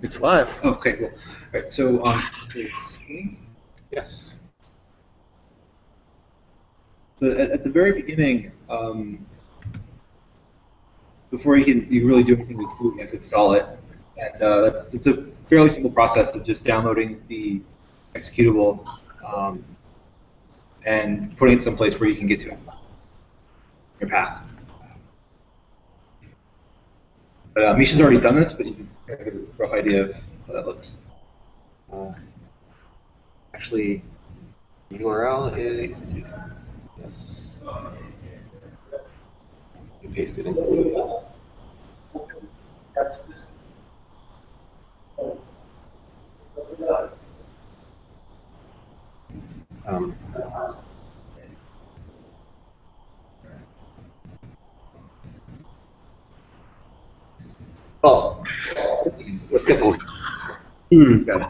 It's live. Oh, okay, cool. All right, so Yes. at the very beginning, before you really do anything with Boot, you have to install it, and it's a fairly simple process of just downloading the executable and putting it someplace where you can get to it, your path. Misha's already done this, but you can get a rough idea of how that looks. Actually, The URL is yes. You paste it in. Oh, let's get the link. Got it.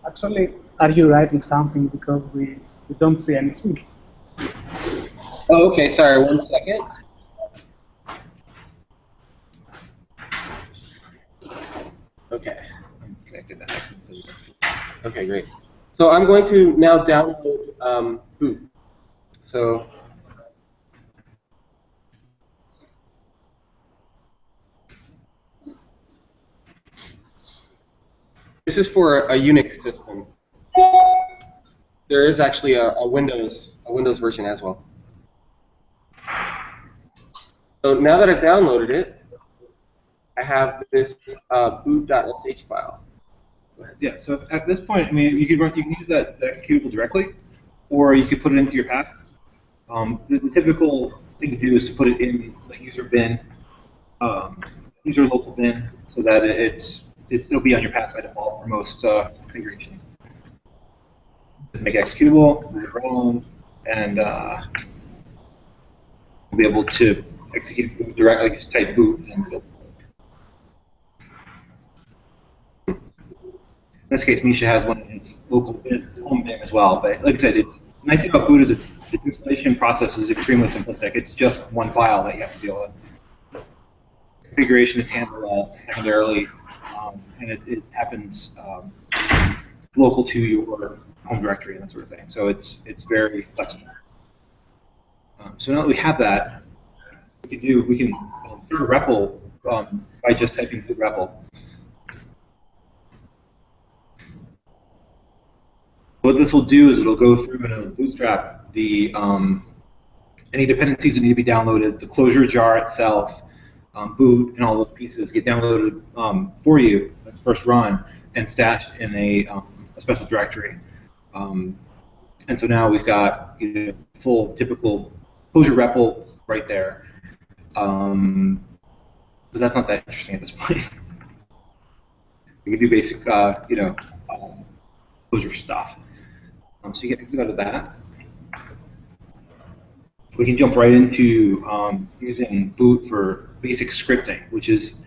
Actually, are you writing something, because we don't see anything? Oh, okay. Sorry. 1 second. Okay. I'm connected now. Okay, great. So I'm going to now download Boot. So this is for a Unix system. There is actually a Windows version as well. So now that I've downloaded it, I have this boot.sh file. Yeah. So at this point, I mean, you can use the executable directly, or you could put it into your path. The typical thing to do is to put it in the user bin, user local bin, so that it'll be on your path by default for most configurations. Make it executable, move it around, and we'll be able to execute Boot directly. Just type boot and it'll. In this case, Misha has one in its local its home bin as well. But like I said, the nice thing about Boot is its installation process is extremely simplistic. It's just one file that you have to deal with. Configuration is handled secondarily, and it happens local to your home directory and that sort of thing. So it's very flexible. So now that we have that, we can start a REPL by just typing boot REPL. What this will do is it'll go through and it'll bootstrap the any dependencies that need to be downloaded, the Clojure jar itself, boot, and all those pieces get downloaded for you at the first run and stashed in a special directory. And so now we've got full typical Clojure REPL right there. But that's not that interesting at this point. We can do basic, Clojure stuff. So you get out of that. We can jump right into using Boot for basic scripting, which is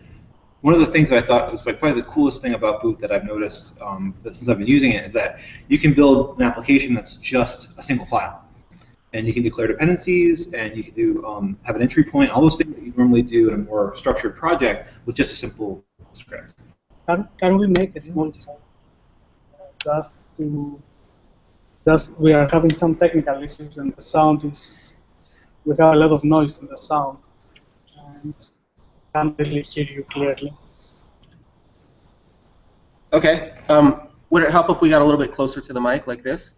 one of the things that I thought was probably the coolest thing about Boot that I've noticed that since I've been using it is that you can build an application that's just a single file. And you can declare dependencies, and you can do have an entry point, all those things that you normally do in a more structured project with just a simple script. Can we make a small just we are having some technical issues, and the sound is, we have a lot of noise in the sound, and can't really hear you clearly. Okay. Would it help if we got a little bit closer to the mic like this?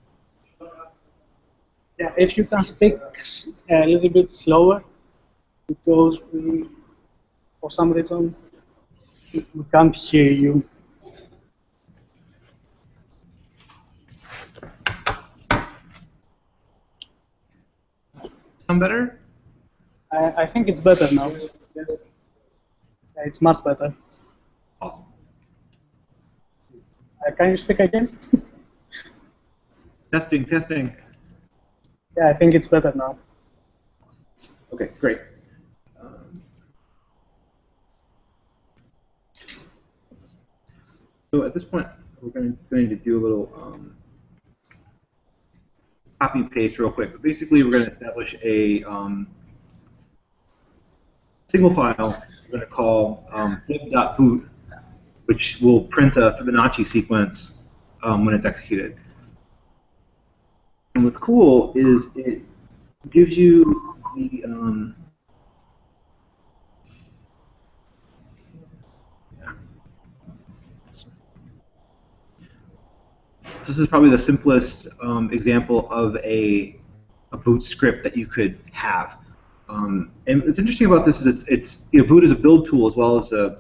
Yeah, if you can speak a little bit slower, because we, for some reason, we can't hear you. sound better? I think it's better now. Yeah. It's much better. Awesome. Can you speak again? Testing, testing. Yeah, I think it's better now. Okay, great. So at this point, we're going to do a little copy and paste real quick. But basically, we're going to establish a single file we're going to call fib.boot, which will print a Fibonacci sequence when it's executed. And what's cool is it gives you the this is probably the simplest example of a boot script that you could have. And what's interesting about this is it's Boot is a build tool as well as a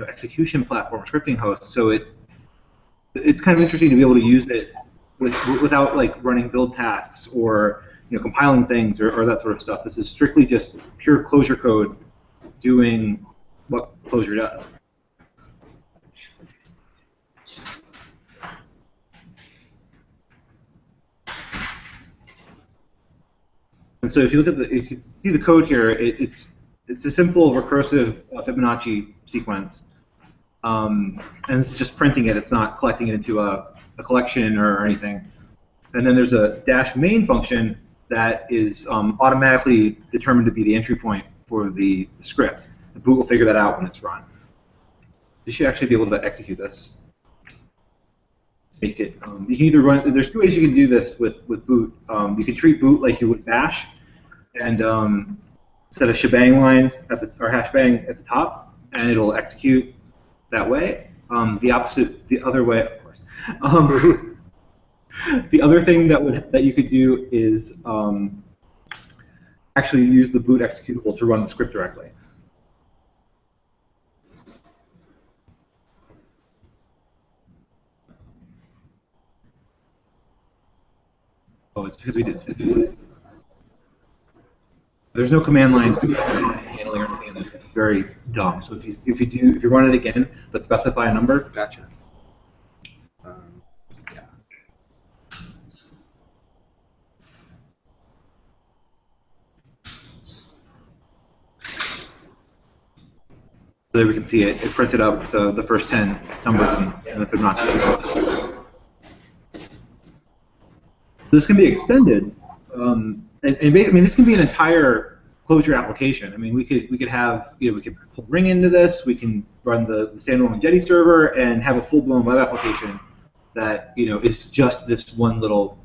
execution platform, scripting host. So it's kind of interesting to be able to use it without like running build tasks or compiling things or that sort of stuff. This is strictly just pure Clojure code doing what Clojure does. And so if you look at you can see the code here. It's a simple recursive Fibonacci sequence, and it's just printing it. It's not collecting it into a collection or anything. And then there's a -main function that is automatically determined to be the entry point for the script. The boot will figure that out when it's run. You should actually be able to execute this. Make it. You can either run. There's two ways you can do this with boot. You can treat boot like you would bash, and set a shebang line or hashbang at the top, and it'll execute that way. The other way, of course. The other thing that you could do is actually use the boot executable to run the script directly. Oh, it's because we did. There's no command line handling or anything, and it's very dumb. So if you run it again, but specify a number. Gotcha. Yeah. So there we can see it. It printed out the first 10 numbers in the Fibonacci sequence. This can be extended, and this can be an entire Clojure application. I mean, we could have we could pull Ring into this. We can run the standalone Jetty server and have a full-blown web application that is just this one little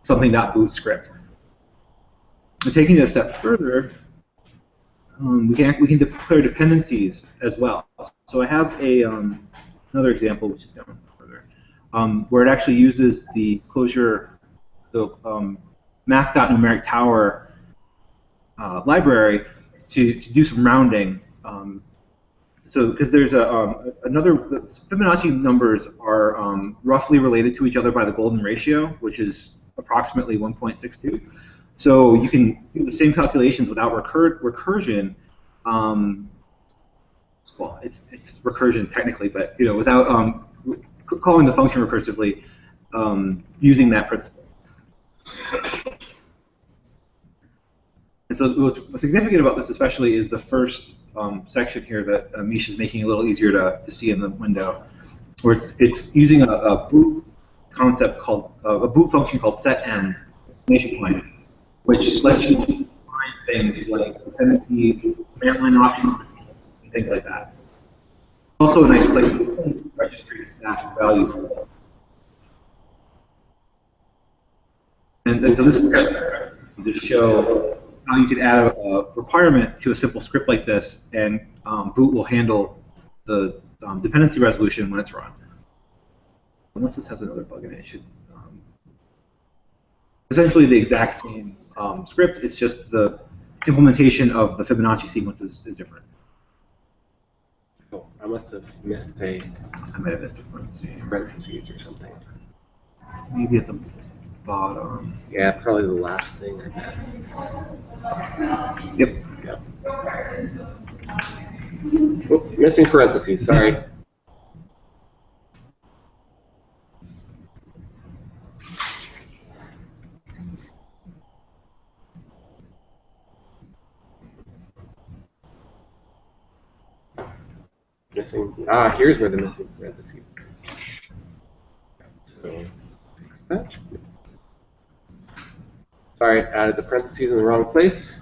something.boot script. But taking it a step further, we can declare dependencies as well. So I have another example which is down further, where it actually uses the Clojure, the math.numeric tower library to do some rounding. So because there's the Fibonacci numbers are roughly related to each other by the golden ratio, which is approximately 1.62. So you can do the same calculations without recursion. Well, it's recursion technically, but without calling the function recursively, using that principle. And so what's significant about this, especially, is the first section here that Micha is making a little easier to see in the window, where it's using a boot concept called a boot function called setEnd exclamation point, which lets you find things like dependencies, command line options, and things like that. Also a nice registry to stash values. And so this is to show how you could add a requirement to a simple script like this, and Boot will handle the dependency resolution when it's run. Unless this has another bug in it, it should essentially the exact same script. It's just the implementation of the Fibonacci sequence is different. Oh, I must have missed I might have missed a parentheses or something. Maybe at the bottom. Yeah, probably the last thing I bet. Yep. Yep. Oh, missing parentheses, sorry. Missing. Here's where the missing parentheses is. So, fix that. Sorry, added the parentheses in the wrong place.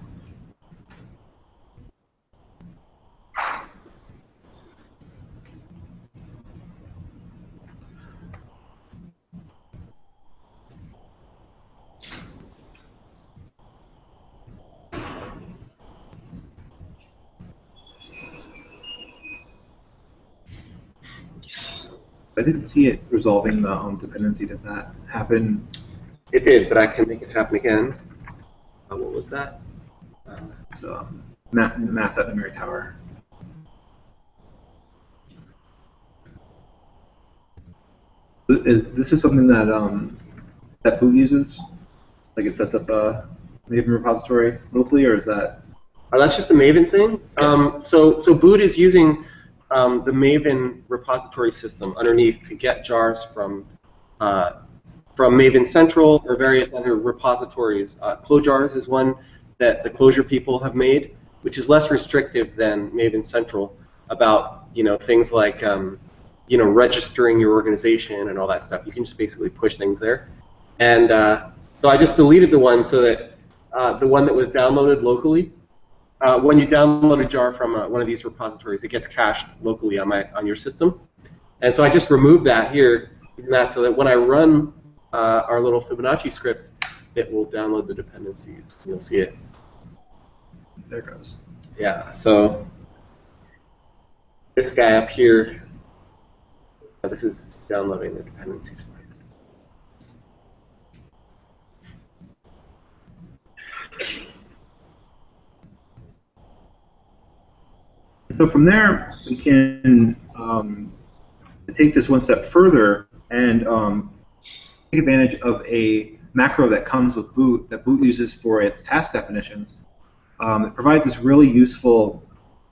I didn't see it resolving the dependency. Did that happen? It did, but I can make it happen again. What was that? So, math at the Mary Tower. This is something that that Boot uses? Like it sets up a Maven repository locally, or is that? That's just a Maven thing. So Boot is using the Maven repository system underneath to get jars from Maven Central or various other repositories. Clojures is one that the Clojure people have made, which is less restrictive than Maven Central about things like registering your organization and all that stuff. You can just basically push things there. And so I just deleted the one so that the one that was downloaded locally, when you download a jar from one of these repositories, it gets cached locally on your system. And so I just removed that here, so that when I run our little Fibonacci script, it will download the dependencies. You'll see it. There it goes. Yeah, so this guy up here, this is downloading the dependencies for you. So from there, we can take this one step further and take advantage of a macro that comes with Boot that Boot uses for its task definitions. It provides this really useful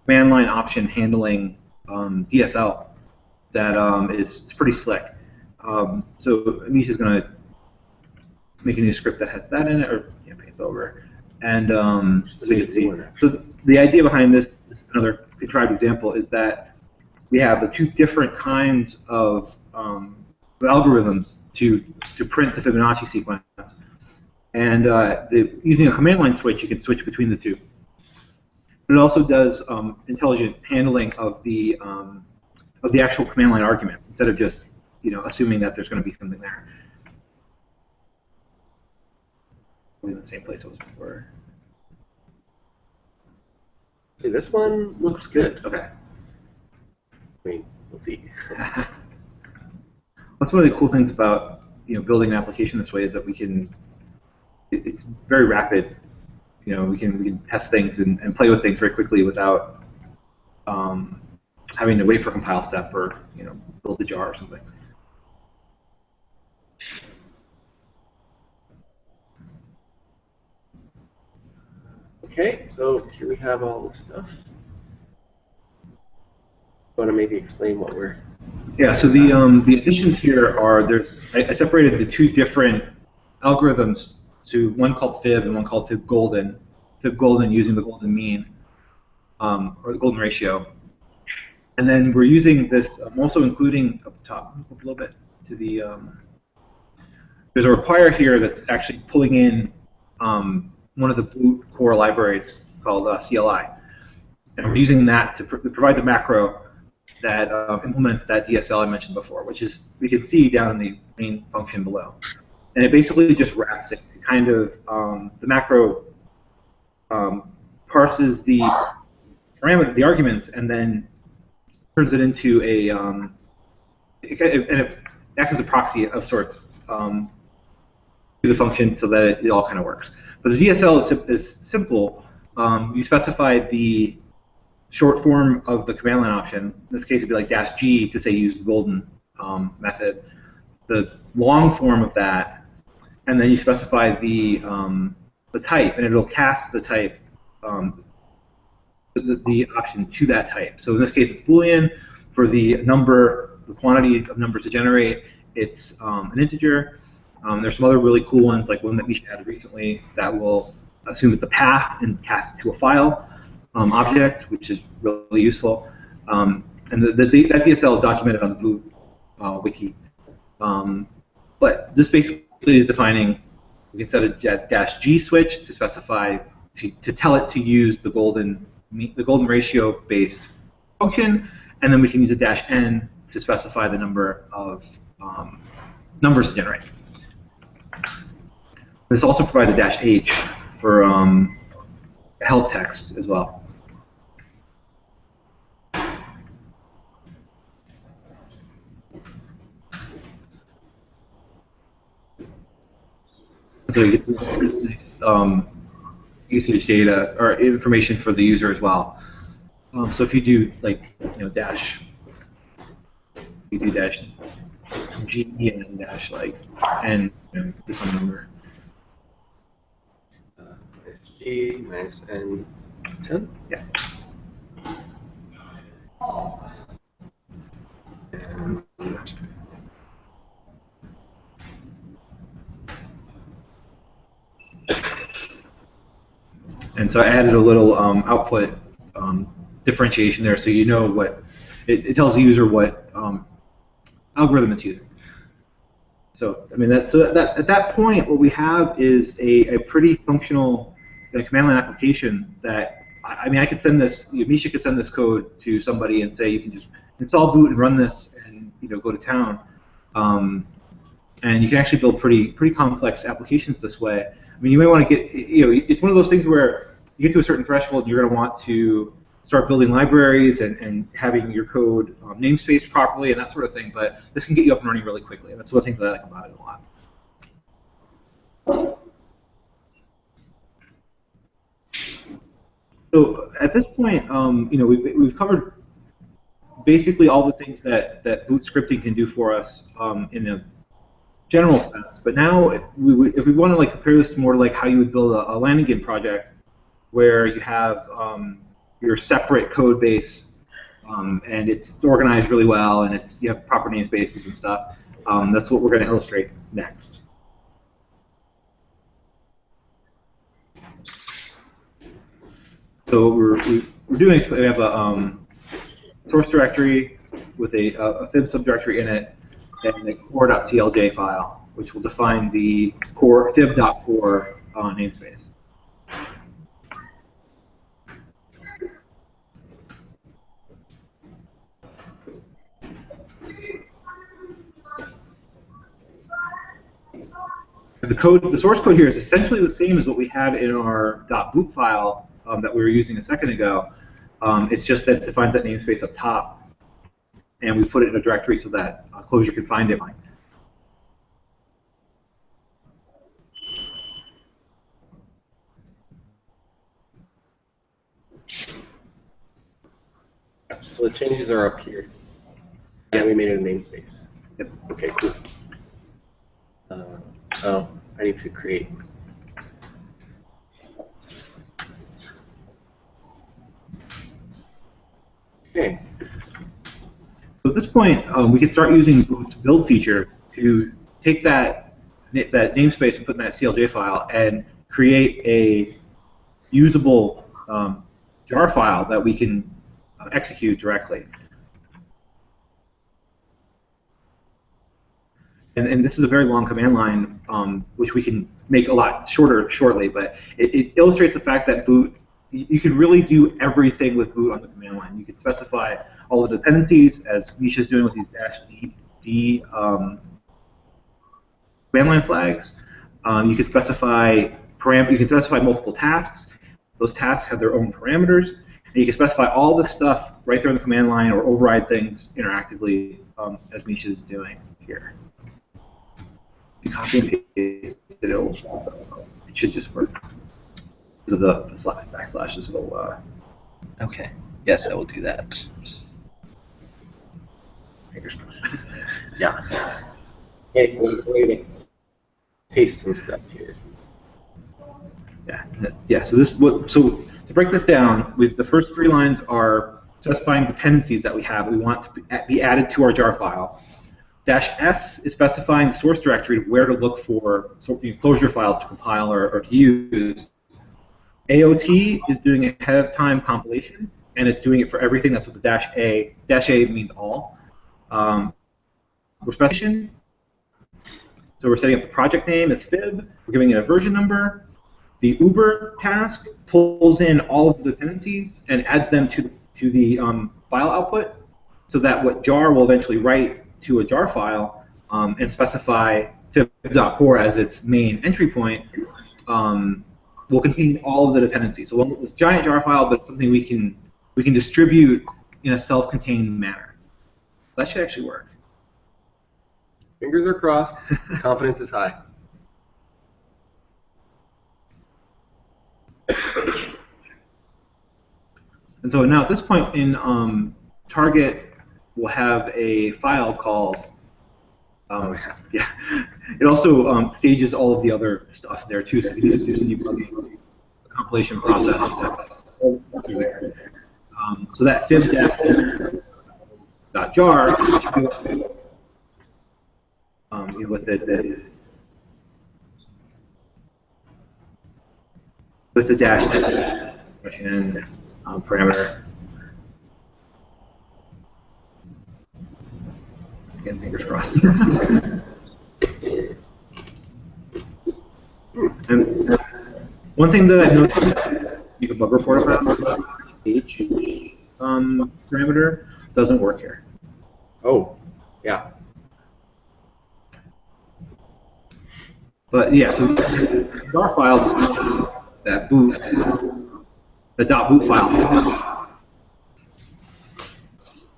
command line option handling DSL that it's pretty slick. So Misha's going to make a new script that has that in it, or paste over. And so you can see. So the idea behind this another contrived example, is that we have the two different kinds of algorithms to print the Fibonacci sequence. And using a command line switch, you can switch between the two. But it also does intelligent handling of the actual command line argument instead of just assuming that there's going to be something there. In the same place as before. Okay, this one looks good. Okay. Let's see. What's one of the cool things about building an application this way is that we can. It's very rapid. We can test things and play with things very quickly without having to wait for a compile step or build a jar or something. Okay, so here we have all this stuff. Want to maybe explain what we're? Yeah. So the additions here are I separated the two different algorithms to one called Fib and one called Fib Golden. Fib Golden using the golden mean or the golden ratio, and then we're using this. I'm also including up top a little bit to the. There's a require here that's actually pulling in one of the Boot core libraries called CLI, and we're using that to provide the macro that implements that DSL I mentioned before, which is we can see down in the main function below, and it basically just wraps it. Kind of the macro parses the parameter, the arguments, and then turns it into a and it acts as a proxy of sorts to the function so that it all kind of works. But the DSL is simple. You specify the short form of the command line option. In this case, it'd be like -G to say use the golden method. The long form of that and then you specify the type, and it'll cast the type, the option to that type. So in this case, it's Boolean. For the number, the quantity of numbers to generate, it's an integer. There's some other really cool ones, like one that we added recently that will assume it's a path and cast it to a file object, which is really useful. And that DSL is documented on the Boot wiki. But this basically is defining, we can set a -G switch to specify, to tell it to use the golden ratio based function, and then we can use a -N to specify the number of numbers to generate. This also provides a -H for help text as well. So you get usage data or information for the user as well. So if you do like dash, you do -G and then dash like N to some number. G minus N 10? Yeah. And so I added a little output differentiation there, so you know what it tells the user what algorithm it's using. So I mean at that point, what we have is a pretty functional command line application that I mean I could send this. Misha could send this code to somebody and say you can just install Boot and run this and go to town. And you can actually build pretty complex applications this way. I mean, you may want to get, it's one of those things where you get to a certain threshold and you're going to want to start building libraries and having your code namespaced properly and that sort of thing, but this can get you up and running really quickly, and that's one of the things that I like about it a lot. So at this point, we've covered basically all the things that Boot scripting can do for us in a general sense, but now if we want to compare this to more like how you would build a Lanigan project, where you have your separate code base and it's organized really well, and you have proper namespaces and stuff. That's what we're going to illustrate next. So we have a source directory with a fib subdirectory in it, and a core.clj file, which will define the core fib.core namespace. The source code here is essentially the same as what we had in our .boot file that we were using a second ago. It's just that it defines that namespace up top, and we put it in a directory so that Clojure can find it. So the changes are up here. Yeah, we made it a namespace. Yep. Okay, cool. Oh, I need to create. Okay. So at this point, we can start using Boot's build feature to take that namespace and put in that CLJ file and create a usable jar file that we can execute directly. And this is a very long command line, which we can make a lot shorter shortly, but it illustrates the fact that Boot, you can really do everything with Boot on the command line. You can specify all the dependencies, as Misha's doing with these -d command line flags. You can specify multiple tasks. Those tasks have their own parameters, and you can specify all this stuff right there in the command line or override things interactively, as Misha's doing here. If you copy and paste it, it should just work. Because of the backslashes, it'll. Okay. Yes, I will do that. Fingers crossed. Yeah. Hey, waiting. paste some stuff here. Yeah. So so to break this down, the first 3 lines are specifying dependencies that we have we want to be added to our jar file. -S is specifying the source directory where to look for Clojure files to compile or to use. AOT is doing ahead of time compilation, and it's doing it for everything. That's what the -A. -A means all. We're specifying. So we're setting up the project name as fib. We're giving it a version number. The Uber task pulls in all of the dependencies and adds them to the file output, so that what jar will eventually write to a jar file and specify fib.core as its main entry point will contain all of the dependencies. So it's a giant jar file, but it's something we can distribute in a self-contained manner. That should actually work. Fingers are crossed. Confidence is high. And so now at this point in Target, we'll have a file called. Yeah. It also stages all of the other stuff there too, so you can just do some debugging, the compilation process through there. So that fib.jar with the dash and parameter. Again, fingers crossed. And one thing that I noticed, you can bug report about H parameter doesn't work here. Oh, yeah. But yeah, so jar file that boot, the .boot file.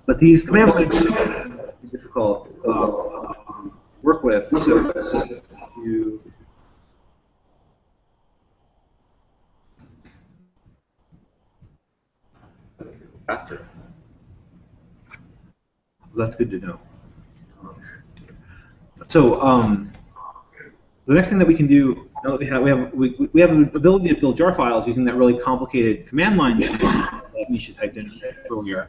But these command lines are difficult to work with, so you Faster. that's good to know. So the next thing that we can do, now that we have the ability to build jar files using that really complicated command line that Misha typed in earlier.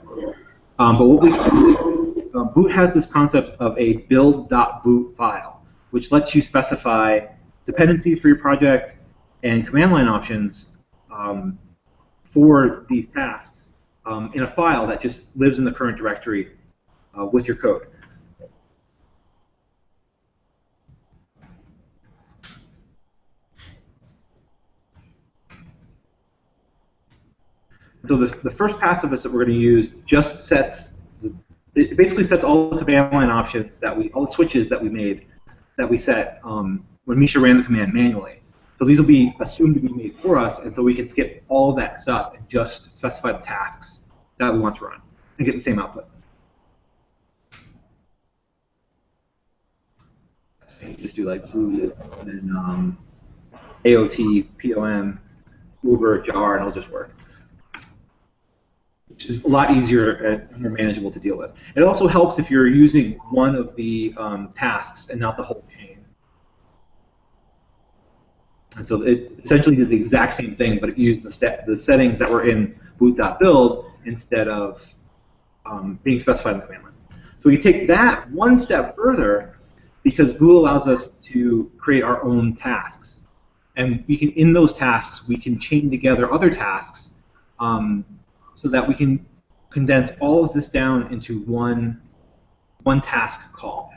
But what Boot has this concept of a build.boot file, which lets you specify dependencies for your project and command line options for these tasks in a file that just lives in the current directory with your code. So the first pass of this that we're going to use just it basically sets all the command line options all the switches that we set when Misha ran the command manually. So these will be assumed to be made for us, and so we can skip all of that stuff and just specify the tasks that we want to run and get the same output. You just do like boot and then AOT, POM, Uber, jar, and it'll just work. Which is a lot easier and more manageable to deal with. It also helps if you're using one of the tasks and not the whole chain. And so it essentially did the exact same thing, but it used the settings that were in boot.build instead of being specified in the command line. So we take that one step further because Boot allows us to create our own tasks. And we can, in those tasks, we can chain together other tasks so that we can condense all of this down into one task call.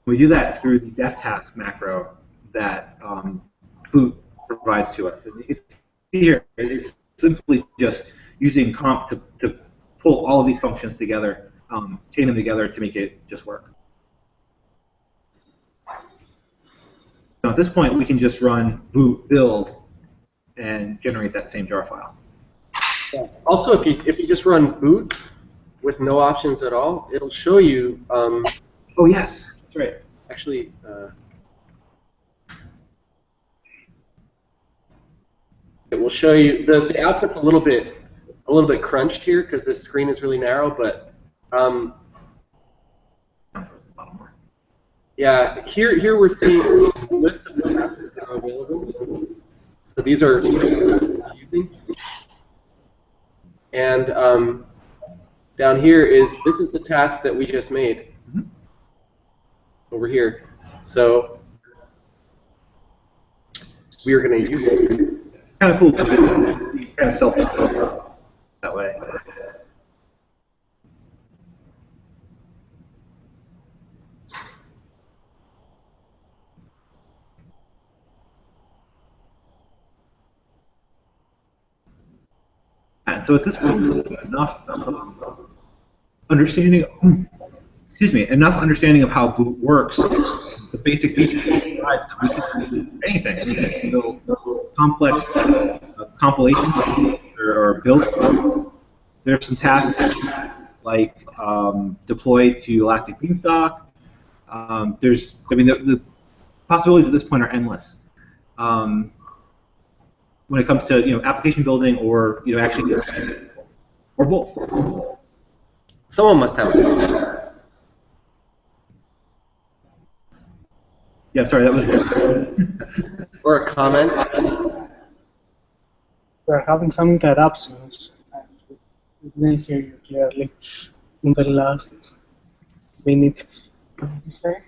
We do that through the def task macro that Boot provides to us. And you can see here, it's simply just using comp to pull all of these functions together, chain them together to make it just work. Now at this point, we can just run boot build and generate that same jar file. Yeah. Also, if you just run boot with no options at all, it'll show you. Oh yes, that's right. Actually, it will show you the output's a little bit crunched here because the screen is really narrow, but Yeah, here we're seeing a list of the tasks that are available. So these are using. And down here this is the task that we just made over here. So we are going to use it. It's kind of cool because it's kind of self-controlled that way. And so at this point, enough understanding. Excuse me, enough understanding of how boot works. The basic features that we can do anything. No complex compilations or build. There's some tasks like deploy to Elastic Beanstalk. The possibilities at this point are endless. When it comes to application building or actually or both. Someone must have it. Yeah, sorry, that was. Or a comment. We're having some interruptions. We didn't hear you clearly in the last minute. What did you say?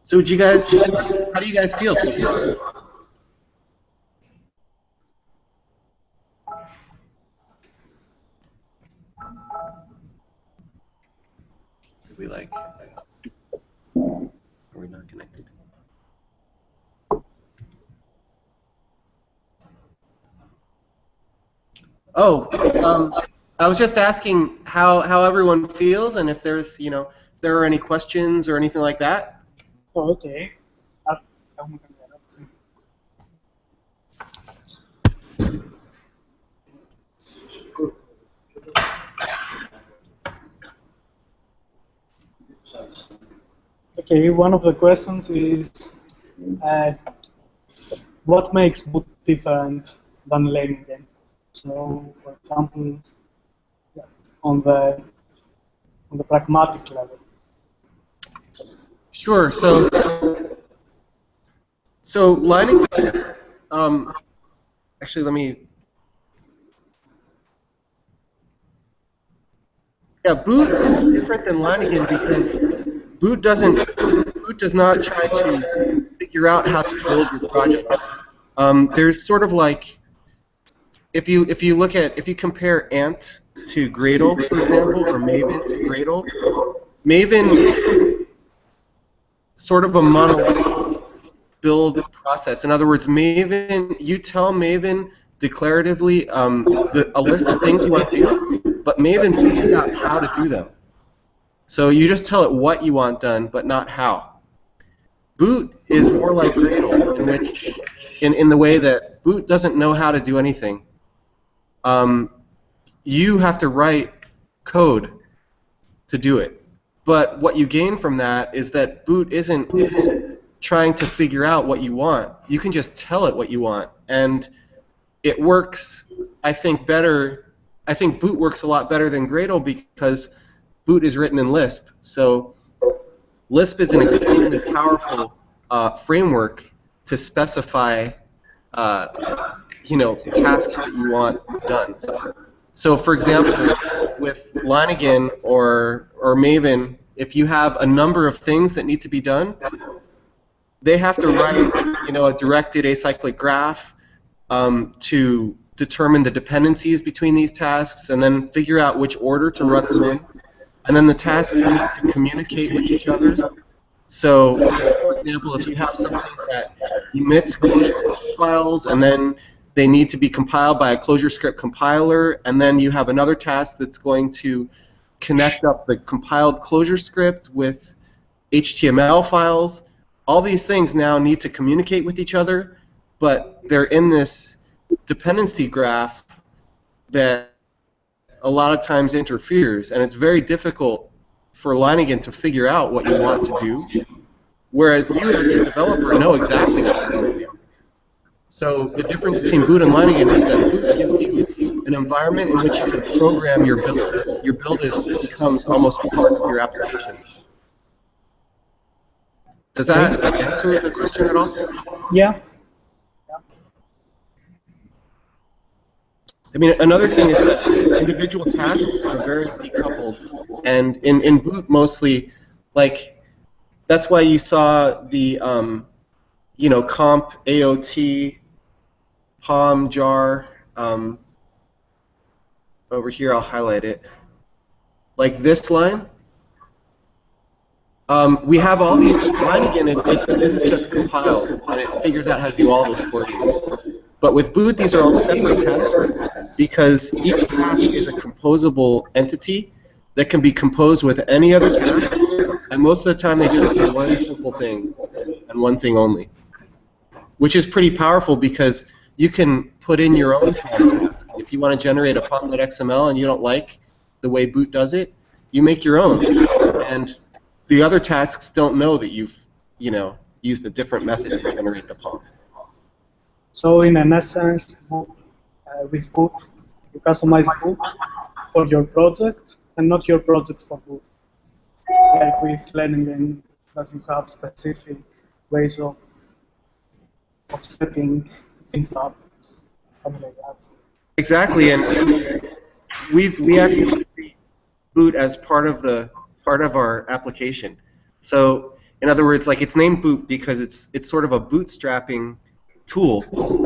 So how do you guys feel? Did we are we not connected? Oh, I was just asking how everyone feels and if there's if there are any questions or anything like that. Oh, okay. Okay, one of the questions is what makes boot different than Lenigen? So, for example, on the pragmatic level. Sure. So Lenigen. Actually, let me. Yeah, Boot is different than Lenigen because Boot does not try to figure out how to build your project. There's sort of like if you compare Ant to Gradle, for example, or Maven to Gradle, Maven sort of a monolithic build process. In other words, Maven, you tell Maven declaratively a list of things you want to do, but Maven figures out how to do them. So you just tell it what you want done, but not how. Boot is more like Gradle, in the way that Boot doesn't know how to do anything. You have to write code to do it. But what you gain from that is that Boot isn't trying to figure out what you want. You can just tell it what you want, and it works, I think, better. I think Boot works a lot better than Gradle because Boot is written in Lisp. So Lisp is an extremely powerful framework to specify, tasks that you want done. So, for example, with Lenigen or Maven, if you have a number of things that need to be done, they have to write, a directed acyclic graph to determine the dependencies between these tasks, and then figure out which order to run them in. And then the tasks need to communicate with each other. So, for example, if you have something that emits Clojure files, and then they need to be compiled by a Clojure script compiler, and then you have another task that's going to connect up the compiled Clojure script with HTML files. All these things now need to communicate with each other, but they're in this dependency graph that a lot of times interferes, and it's very difficult for Linigan to figure out what you want to do, whereas you as a developer know exactly what you want to do. So the difference between Boot and Linigan is that Boot gives you an environment in which you can program your build. Your build becomes almost part of your application. Does that answer the question at all? Yeah. I mean, another thing is that individual tasks are very decoupled, and in Boot mostly, like, that's why you saw the you know, comp, AOT, POM, jar. Over here, I'll highlight it. Like this line. We have all these Linigan, and this is just compiled, and it figures out how to do all this for you. But with Boot, these are all separate tasks because each task is a composable entity that can be composed with any other task, and most of the time they do it for one simple thing and one thing only, which is pretty powerful because you can put in your own POM task. If you want to generate a POM.xml and you don't like the way Boot does it, you make your own, and the other tasks don't know that you've, you know, used a different method to generate the POM. So in an essence, with Boot, you customize Boot for your project and not your project for Boot. Like with Linigan, that you have specific ways of setting things up, something like that. Exactly, and we actually treat Boot as part of our application. So in other words, like, it's named Boot because it's sort of a bootstrapping tool,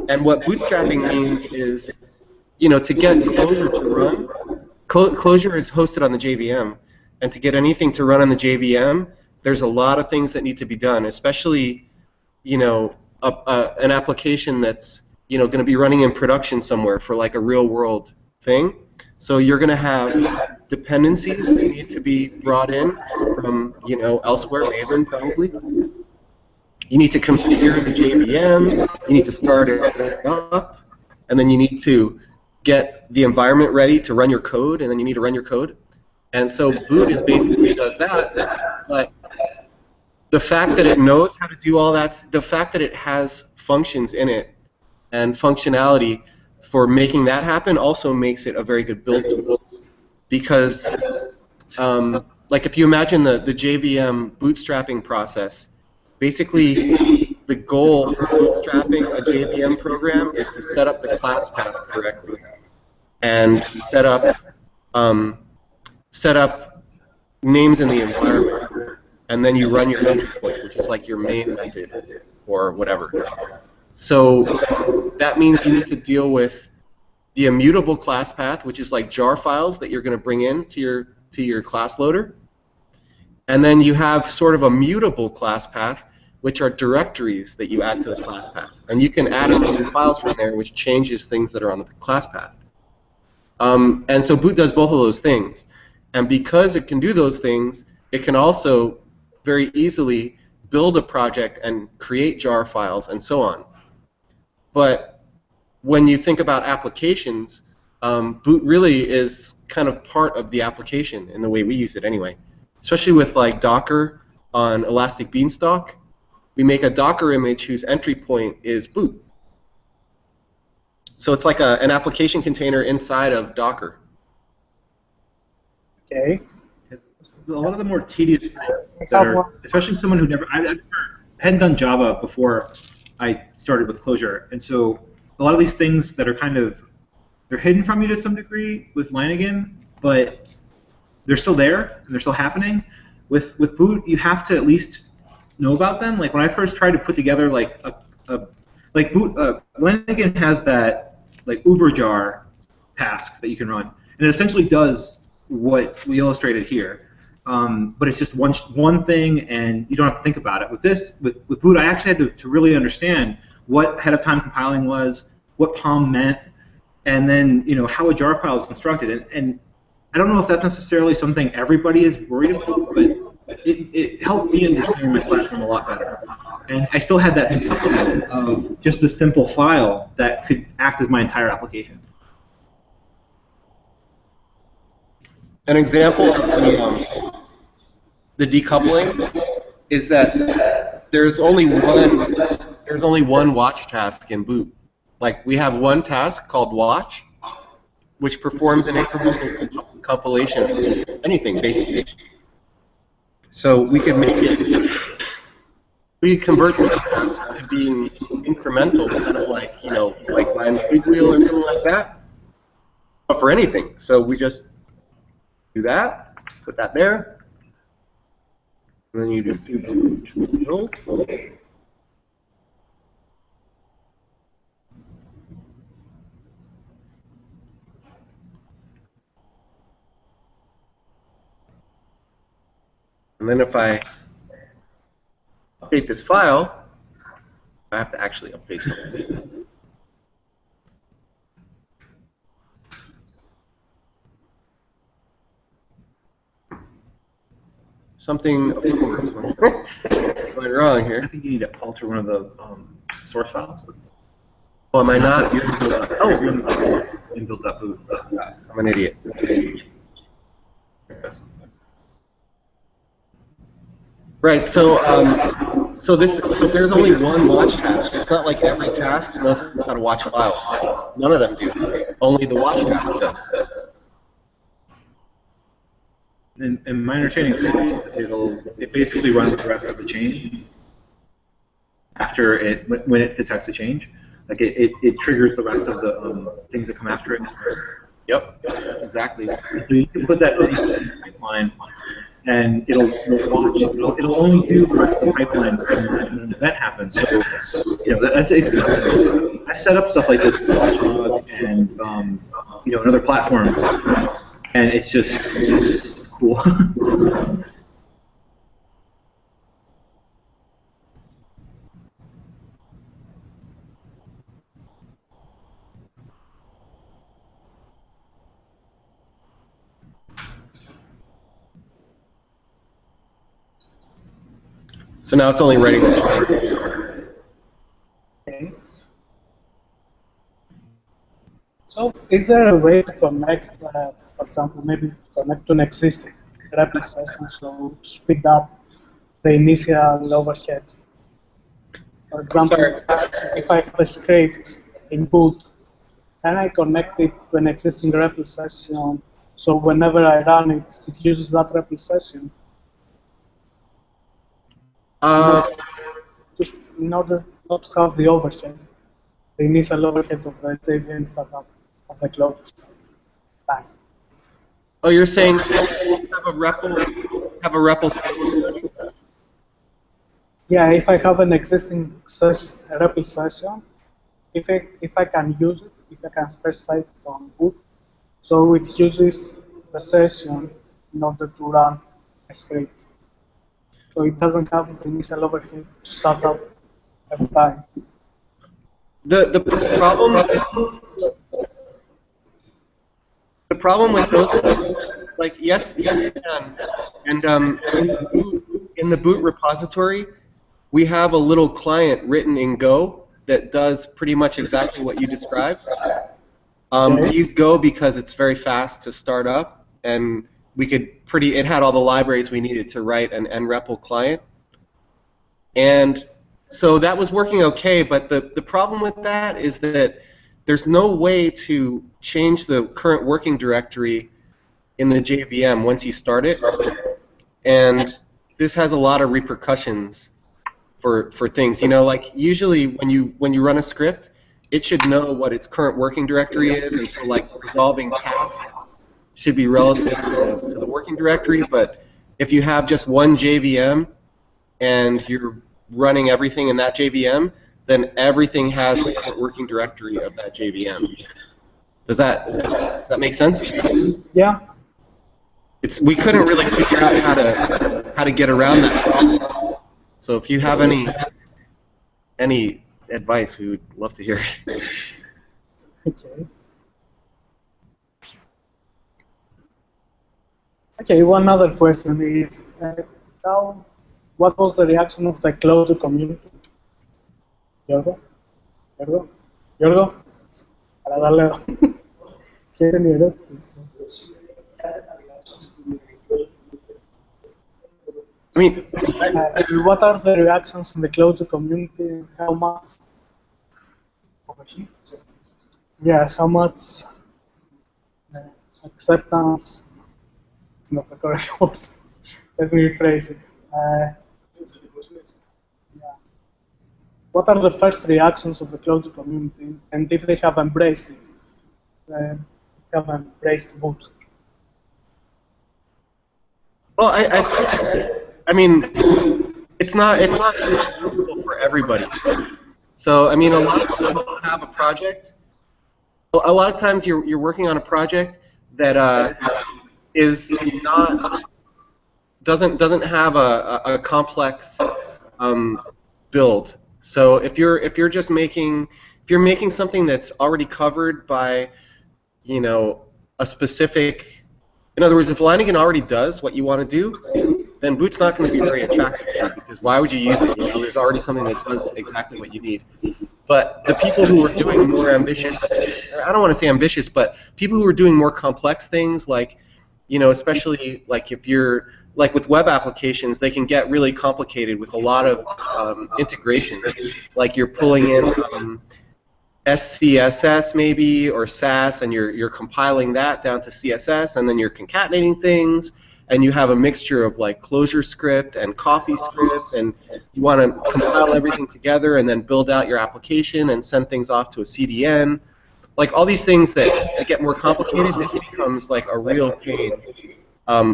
and what bootstrapping means is, you know, to get Clojure to run. Clojure is hosted on the JVM, and to get anything to run on the JVM, there's a lot of things that need to be done, especially, you know, an application that's, you know, going to be running in production somewhere for like a real-world thing. So you're going to have dependencies that need to be brought in from, you know, elsewhere, Maven probably. You need to configure the JVM, you need to start it up, and then you need to get the environment ready to run your code, and then you need to run your code. And so Boot is basically does that, but the fact that it knows how to do all that, the fact that it has functions in it and functionality for making that happen also makes it a very good build tool. Because, like, if you imagine the JVM bootstrapping process, basically the goal for bootstrapping a JVM program is to set up the class path correctly and set up names in the environment, and then you run your entry point, which is like your main method or whatever. So that means you need to deal with the immutable class path, which is like jar files that you're going to bring in to your class loader. And then you have sort of a mutable class path, which are directories that you add to the class path. And you can add in files from there, which changes things that are on the class path. And so Boot does both of those things. And because it can do those things, it can also very easily build a project and create jar files and so on. But when you think about applications, Boot really is kind of part of the application in the way we use it anyway. Especially with like Docker on Elastic Beanstalk, we make a Docker image whose entry point is Boot. So it's like an application container inside of Docker. Okay. A lot of the more tedious things that are, especially someone who I hadn't done Java before I started with Clojure, and so a lot of these things that are kind of, they're hidden from you to some degree with Linigan, but they're still there and they're still happening. With Boot, you have to at least know about them. Like when I first tried to put together like like Boot, Linigan has that like uberjar task that you can run, and it essentially does what we illustrated here. But it's just one thing, and you don't have to think about it. With Boot, I actually had to really understand what ahead of time compiling was, what POM meant, and then how a jar file is constructed. And I don't know if that's necessarily something everybody is worried about, but it helped me understand my platform a lot better. And I still had that simplicity of just a simple file that could act as my entire application. An example of the decoupling is that there's only one watch task in boot. Like we have one task called watch, which performs an incremental compilation of anything basically. So we could make it. We convert this task to being incremental, kind of like like line fig wheel or something like that, but for anything. So we just do that, put that there, and then you just do and then if I update this file, I have to actually update something. Something, of course, went wrong here. I think you need to alter one of the source files. Well, am I not? Inbuild.boot. I'm an idiot. Right. So, so there's only one watch task. It's not like every task knows how to watch files. None of them do. Only the watch task does. And my understanding is it basically runs the rest of the chain after it when it detects a change. Like it triggers the rest of the things that come after it. Yep. Exactly. So you can put that in the pipeline, and it'll watch. It'll only do the rest of the pipeline when an event happens. So that's it. I set up stuff like this and another platform, and it's just cool. So now it's only writing the Okay. So is there a way to connect, for example, maybe connect to an existing REPL session so speed up the initial overhead? For example, if I have a script in boot and I connect it to an existing REPL session, so whenever I run it, it uses that REPL session. Just in order not to have the overhead, the initial overhead of the JVM startup of the Clojure time. Oh, you're saying have a REPL session? Yeah, if I have an existing REPL session, if I can use it, if I can specify it on boot, so it uses the session in order to run a script. So it doesn't have the initial overhead to start up every time. The problem with those things, like yes you can, and in the boot repository, we have a little client written in Go that does pretty much exactly what you described. We use Go because it's very fast to start up, and it had all the libraries we needed to write an nREPL client. And so that was working okay, but the problem with that is that there's no way to change the current working directory in the JVM once you start it. And this has a lot of repercussions for things. Like usually when you run a script, it should know what its current working directory is, and so like resolving tasks should be relative to the working directory. But if you have just one JVM and you're running everything in that JVM, then everything has the current working directory of that JVM. Does that make sense? Yeah. We couldn't really figure out how to get around that problem. So if you have any advice, we would love to hear it. Okay. Okay, one other question is, what was the reaction of the Clojure community? Yorgo? Para darle... ¿Quieren erotis? I mean, what are the reactions in the Clojure community? How much? Over here? Yeah, how much acceptance? Not the correct word. Let me rephrase it. Yeah. What are the first reactions of the Clojure community, and if they have embraced it, have embraced Boot? well, I mean, it's not useful for everybody. So, I mean, a lot of people have a project. A lot of times you're working on a project that is not doesn't have a complex build. So if you're just making something that's already covered by, you know, a specific, in other words, if Lanigan already does what you want to do, then Boot's not going to be very attractive to you, because why would you use it? You know, there's already something that does exactly what you need. But the people who are doing more ambitious, I don't want to say ambitious, but people who are doing more complex things, like, you know, especially like if you're, like with web applications, they can get really complicated with a lot of integration. Like you're pulling in SCSS maybe, or SAS, and you're compiling that down to CSS, and then you're concatenating things, and you have a mixture of like Clojure script and Coffee script, and you want to compile everything together and then build out your application and send things off to a CDN. Like all these things that get more complicated, this becomes like a real pain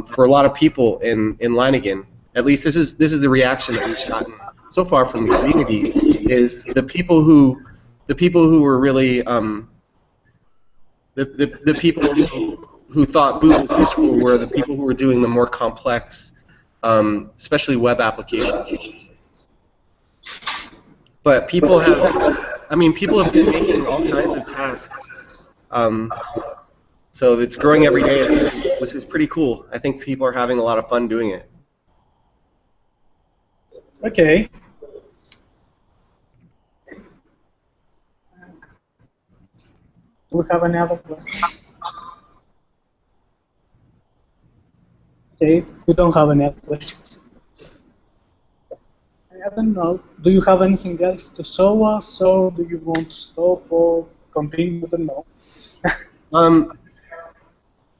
for a lot of people in Lanigan. At least this is the reaction that we've gotten so far from the community, is the people who were really the people who thought Boot was useful were the people who were doing the more complex, especially web applications. But people have, I mean, people have been making all kinds of tasks. So it's growing every day, which is pretty cool. I think people are having a lot of fun doing it. Okay. Do we have any other questions? Okay, we don't have any other questions. I don't know. Do you have anything else to show us, or do you want to stop or continue? I don't know.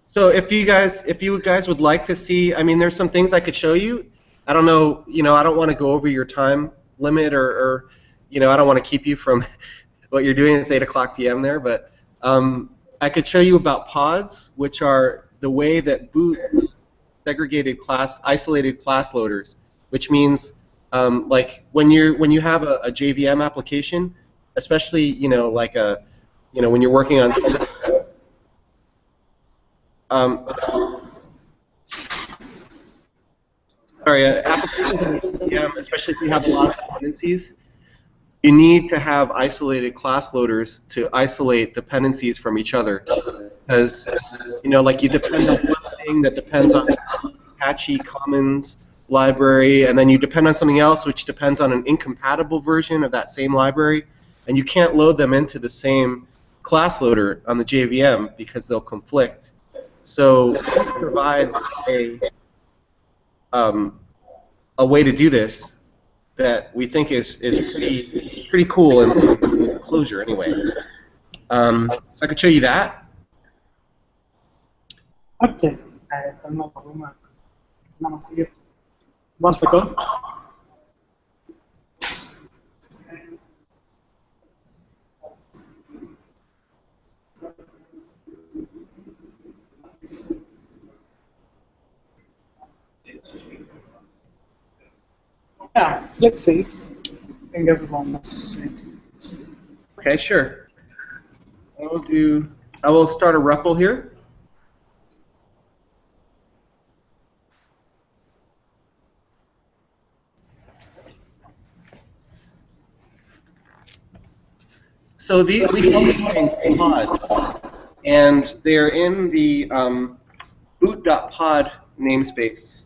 So if you guys would like to see, I mean, there's some things I could show you. I don't know, you know, I don't want to go over your time limit, or you know, I don't want to keep you from what you're doing. It's 8:00 p.m. there, but I could show you about pods, which are the way that Boot segregated class, isolated class loaders, which means like when you have a JVM application, especially, you know, like when you're working on applications in JVM, especially if you have a lot of dependencies, you need to have isolated class loaders to isolate dependencies from each other, because, you know, like you depend on one thing that depends on Apache Commons library, and then you depend on something else which depends on an incompatible version of that same library, and you can't load them into the same class loader on the JVM because they'll conflict. So it provides a way to do this that we think is pretty cool in Clojure anyway. So I could show you that. Okay. One second. Yeah, let's see. I think everyone wants to see it. Okay, sure. I will start a REPL here. So we call these things pods, and they're in the boot.pod namespace.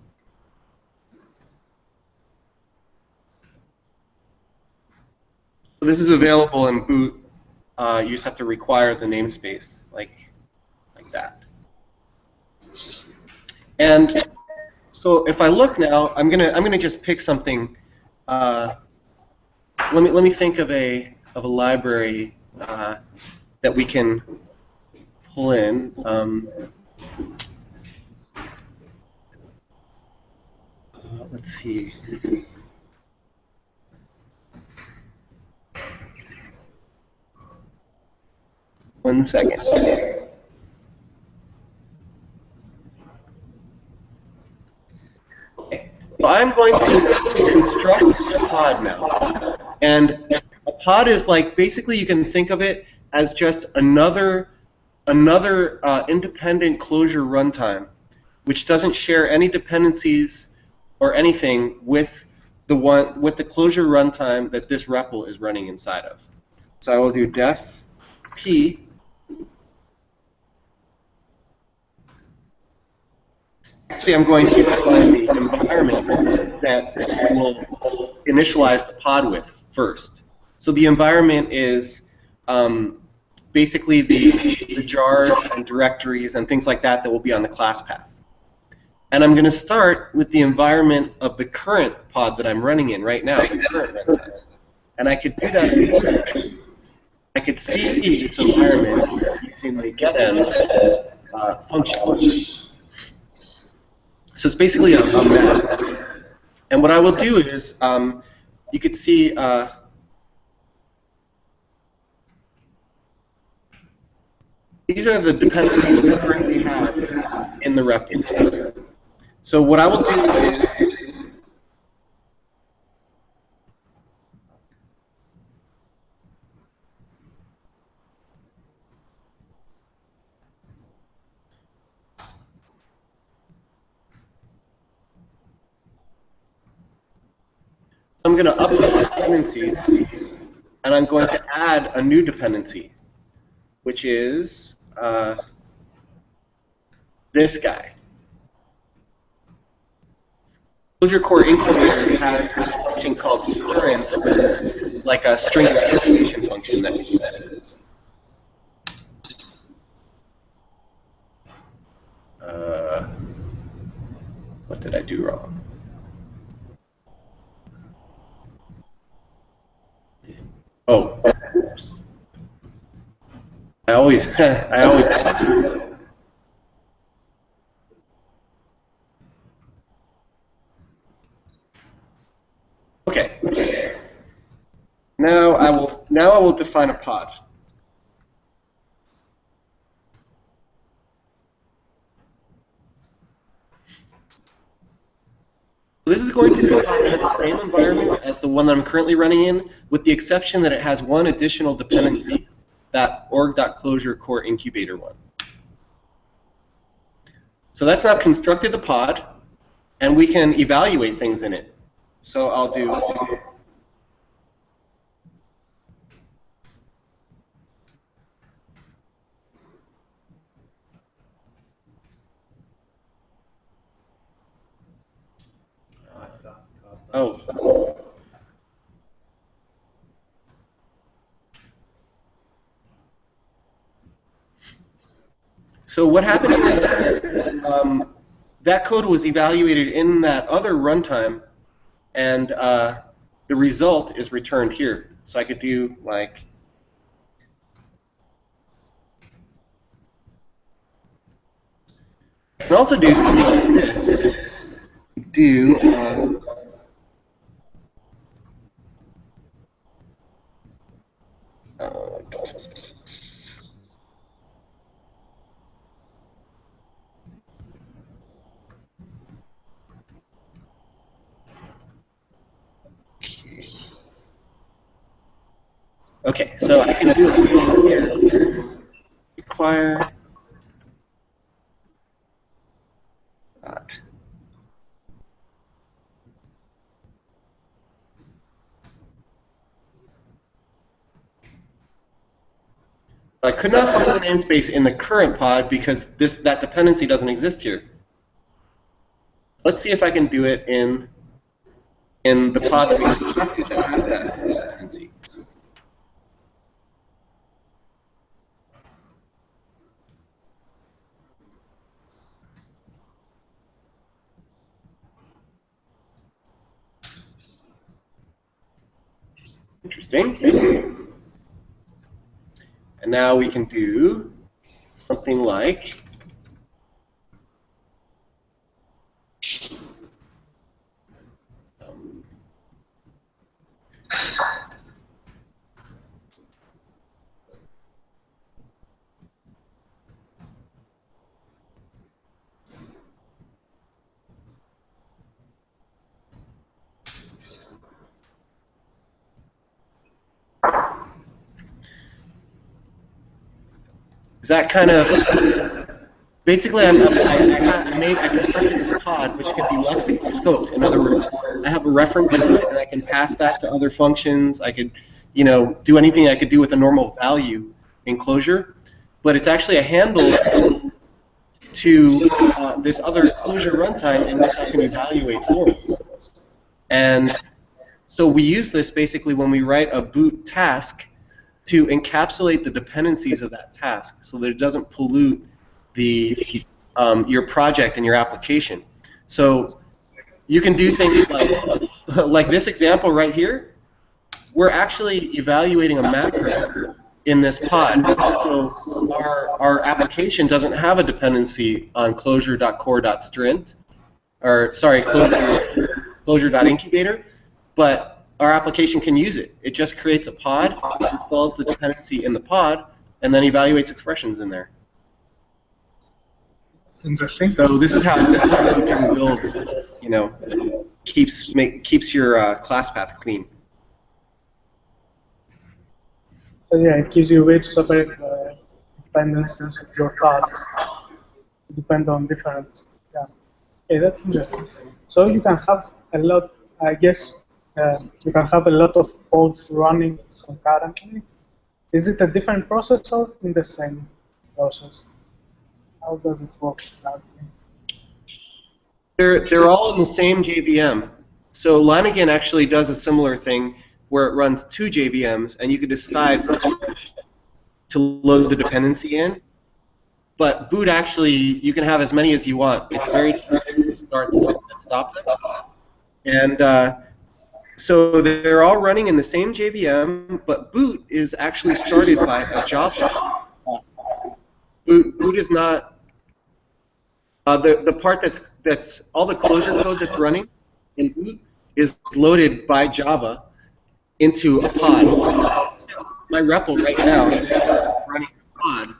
So this is available in Boot. You just have to require the namespace, like that. And so if I look now, I'm gonna just pick something. Let me think of a library that we can pull in. Let's see. One second. Okay. So I'm going to construct a pod now. And a pod is like, basically you can think of it as just another independent Clojure runtime, which doesn't share any dependencies or anything with the Clojure runtime that this REPL is running inside of. So I will do def p. Actually, I'm going to define the environment that will initialize the pod with first. So the environment is basically the jars and directories and things like that that will be on the class path. And I'm going to start with the environment of the current pod that I'm running in right now, the current runtime. And I could do that. I could see this environment using the getEnv function. So it's basically a map. And what I will do is, you could see these are the dependencies we currently have in the REPL. So what I will do is I'm going to update dependencies, and I'm going to add a new dependency, which is this guy. Clojure Core Incubator has this function called stirrint, which is like a string interpolation function that we use. What did I do wrong? Oh, oops. I always. Okay. Now I will define a pod. This is going to be a pod that has the same environment as the one that I'm currently running in, with the exception that it has one additional dependency, that org.clojure core incubator one. So that's now constructed the pod, and we can evaluate things in it. So I'll do oh. So what happened is that code was evaluated in that other runtime, and the result is returned here. So I could do like I can also do something like this. Okay, so I can do it here. Require that. I could not find the namespace in the current pod because that dependency doesn't exist here. Let's see if I can do it in the pod that we constructed that has that dependency. Interesting. And now we can do something like is that kind of basically? I constructed this pod which can be lexically scoped. In other words, I have a reference to it, and I can pass that to other functions. I could, do anything I could do with a normal value in Clojure, but it's actually a handle to this other Clojure runtime in which I can evaluate forms. And so we use this basically when we write a boot task to encapsulate the dependencies of that task so that it doesn't pollute your project and your application. So you can do things like this example right here. We're actually evaluating a macro in this pod. So our application doesn't have a dependency on clojure.core.strint, or sorry, clojure.incubator, but our application can use it. It just creates a pod, installs the dependency in the pod, and then evaluates expressions in there. It's interesting. So this is how Clojure builds, keeps your class path clean. So yeah, it gives you which separate dependencies of your tasks. It depends on different. Yeah. Okay, that's interesting. So you can have a lot. I guess you can have a lot of pods running concurrently. Is it a different process or in the same process? How does it work exactly? They're all in the same JVM. So Lanigan actually does a similar thing where it runs 2 JVMs, and you can decide to load the dependency in. But Boot actually, you can have as many as you want. It's very easy to start and stop them. And so they're all running in the same JVM, but Boot is actually started by a Java. Boot is not the part that's all the Clojure code that's running in Boot is loaded by Java into a pod. My REPL right now is running a pod,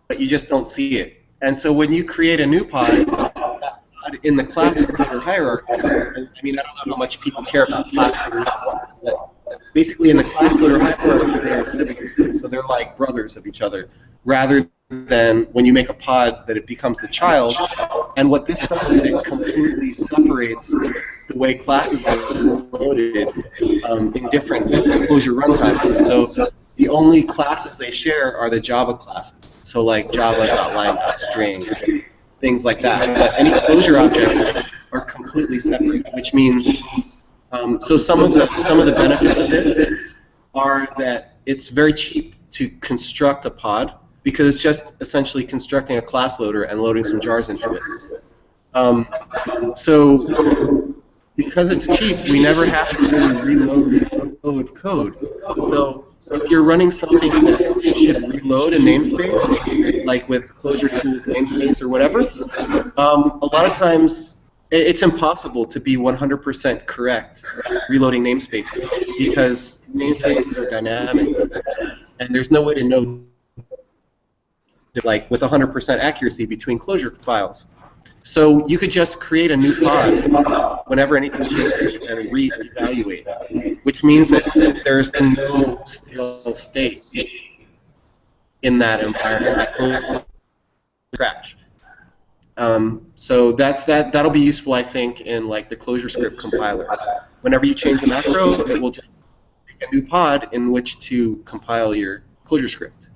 but you just don't see it. And so when you create a new pod, that pod in the class loader hierarchy, I mean, I don't know how much people care about class loader, but basically in the class loader hierarchy, they are siblings, so they're like brothers of each other, rather than when you make a pod that it becomes the child. And what this does is it completely separates the way classes are loaded in different Clojure runtimes. So the only classes they share are the Java classes. So like java.line.string, things like that. But any Clojure objects are completely separate, which means so some of the benefits of this are that it's very cheap to construct a pod, because it's just essentially constructing a class loader and loading some jars into it. So because it's cheap, we never have to really reload code. So if you're running something that should reload a namespace, like with Clojure tools namespace or whatever, a lot of times it's impossible to be 100% correct reloading namespaces, because namespaces are dynamic, and there's no way to know like with 100% accuracy between Clojure files. So you could just create a new pod whenever anything changes and re-evaluate, which means that there's no still state in that environment that Clojure crash. So that'll be useful, I think, in like the Clojure script compiler. Whenever you change a macro, it will just make a new pod in which to compile your Clojure script.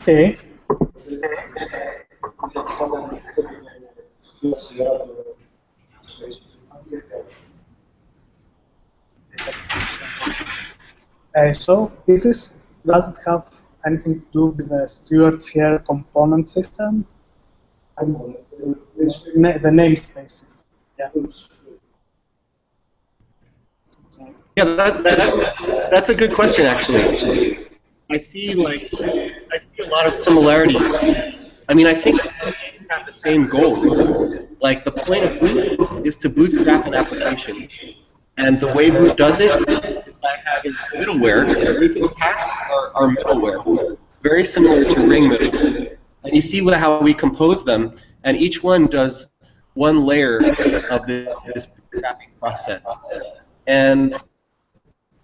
Okay. So does it have anything to do with the stewardshare component system and the namespace system? Yeah. Yeah, that's a good question, actually. I see a lot of similarity. I mean, I think we have the same goal. Like, the point of Boot is to bootstrap an application. And the way Boot does it is by having middleware. Everything tasks are middleware, very similar to Ring middleware. And you see how we compose them, and each one does one layer of this bootstrapping process. And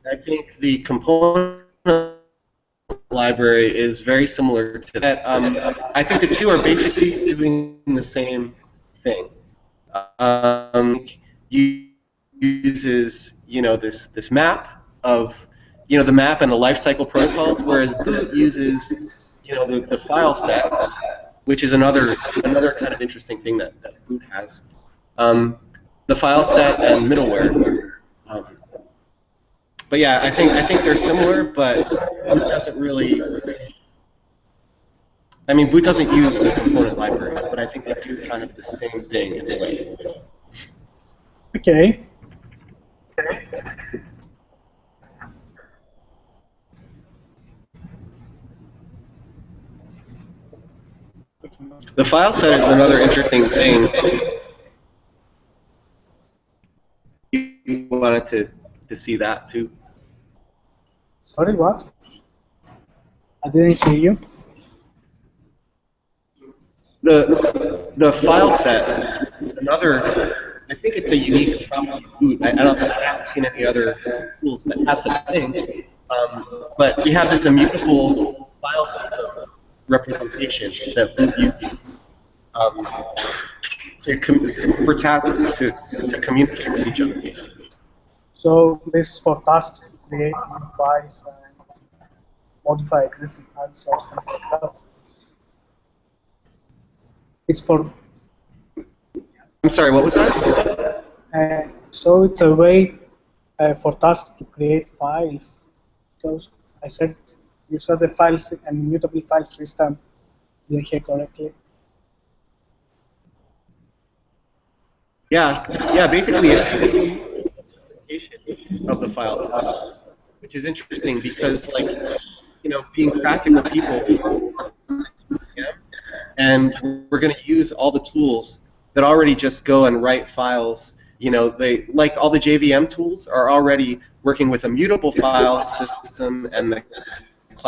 I think the component library is very similar to that. I think the two are basically doing the same thing. Uses this map of the map and the lifecycle protocols, whereas Boot uses the file set, which is another kind of interesting thing that Boot has. The file set and middleware. But yeah, I think they're similar, but Boot doesn't really. I mean, Boot doesn't use the component library, but I think they do kind of the same thing in a way. Okay. The file set is another interesting thing. You wanted to see that too. Sorry, what? I didn't hear you. The file set, I think it's a unique property of Boot. I haven't seen any other tools that have such a thing. But we have this immutable file system representation that Boot uses for tasks to communicate with each other, basically. So this is for tasks to create new files and modify existing files or something like that. It's for. I'm sorry, what was that? So it's a way for tasks to create files. Because I heard you said the files and immutable file system. Did I hear correctly? Yeah. Basically, it's a representation of the file system, which is interesting because, being practical people, and we're going to use all the tools that already just go and write files. They all the JVM tools are already working with a mutable file system and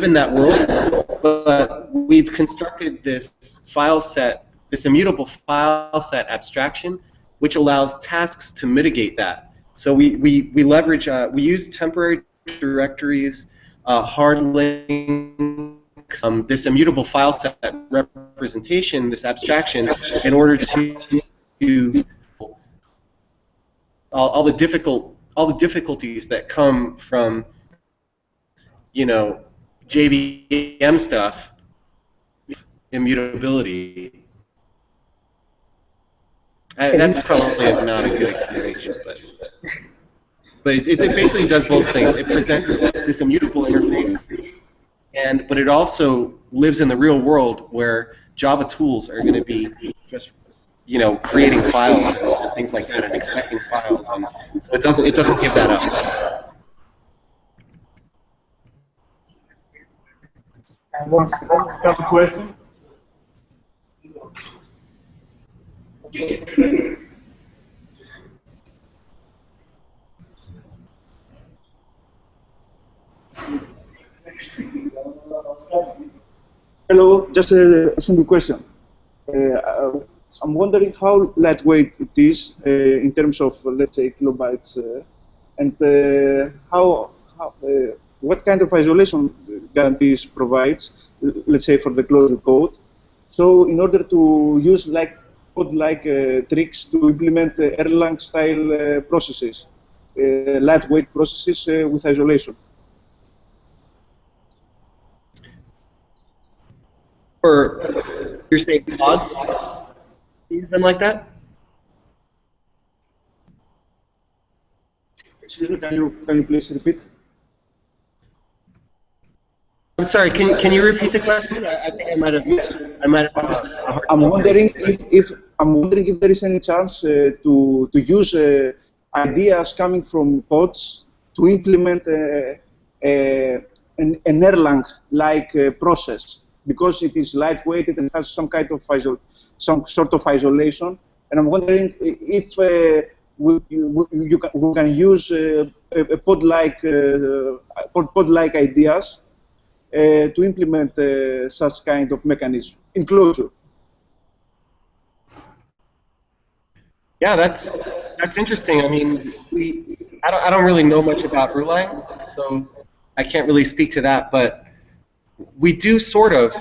in that world. But we've constructed this file set, this immutable file set abstraction, which allows tasks to mitigate that. So we leverage, we use temporary directories, hard links, this immutable file set representation, this abstraction, in order to all the difficulties that come from JVM stuff, immutability. That's probably not a good explanation, but it basically does both things. It presents this immutable interface, but it also lives in the real world where Java tools are going to be just creating files and things like that and expecting files, and so it doesn't give that up. And once again, we have a question. Hello, just a simple question. I'm wondering how lightweight it is in terms of, let's say, kilobytes, and what kind of isolation guarantees provides, let's say, for the Clojure code. So, in order to use code-like tricks to implement Erlang-style processes, lightweight processes with isolation. Or you're saying pods? Use them like that? Excuse me, can you please repeat? I'm sorry. Can you repeat the question? I think I might have. I'm wondering if there is any chance to use ideas coming from pods to implement an Erlang-like process, because it is lightweight and has some kind of some sort of isolation. And I'm wondering if we can use pod-like ideas to implement such kind of mechanism in Clojure. Yeah, that's interesting. I mean, I don't really know much about Erlang, so I can't really speak to that. But we do sort of